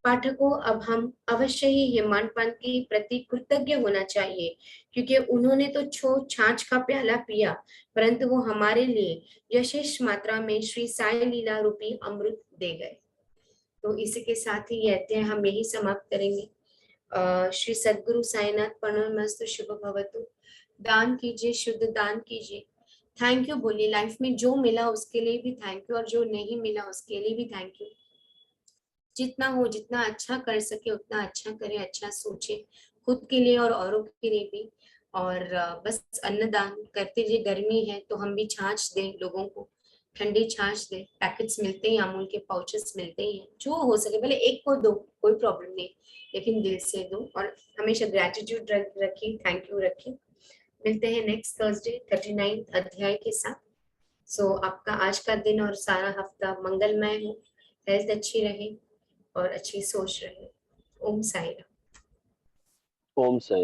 पाठकों, अब हम अवश्य ही हेमंत पंत के प्रति कृतज्ञ होना चाहिए, क्योंकि उन्होंने तो छाछ का प्याला पिया, परंतु वो हमारे लिए यशेष मात्रा में श्री साई लीला रूपी अमृत दे गए। तो इसी के साथ ही ये अध्याय हम यही समाप्त करेंगे। श्री सद्गुरु साईनाथ प्रणमस्तु, शुभ भवतु। दान कीजिए, शुद्ध दान कीजिए। थैंक यू बोलिए, लाइफ में जो मिला उसके लिए भी थैंक यू और जो नहीं मिला उसके लिए भी थैंक यू। जितना हो, जितना अच्छा कर सके उतना अच्छा करें, अच्छा सोचे खुद के लिए और औरों के लिए भी। और बस अन्नदान करते रहिए। गर्मी है तो हम भी छाछ दें लोगों को, ठंडी छाछ दें, पैकेट्स मिलते हैं, अमूल के पाउचेस मिलते ही हैं, जो हो सके भले एक को दो, कोई प्रॉब्लम नहीं, लेकिन दिल से दो और हमेशा ग्रेटिट्यूड रखिए, थैंक यू रखिए। मिलते हैं नेक्स्ट थर्सडे 39 अध्याय के साथ। सो आपका आज का दिन और सारा हफ्ता मंगलमय हो, हेल्थ अच्छी रहे और अच्छी सोच रहे। ओम साई राम। ओम साई।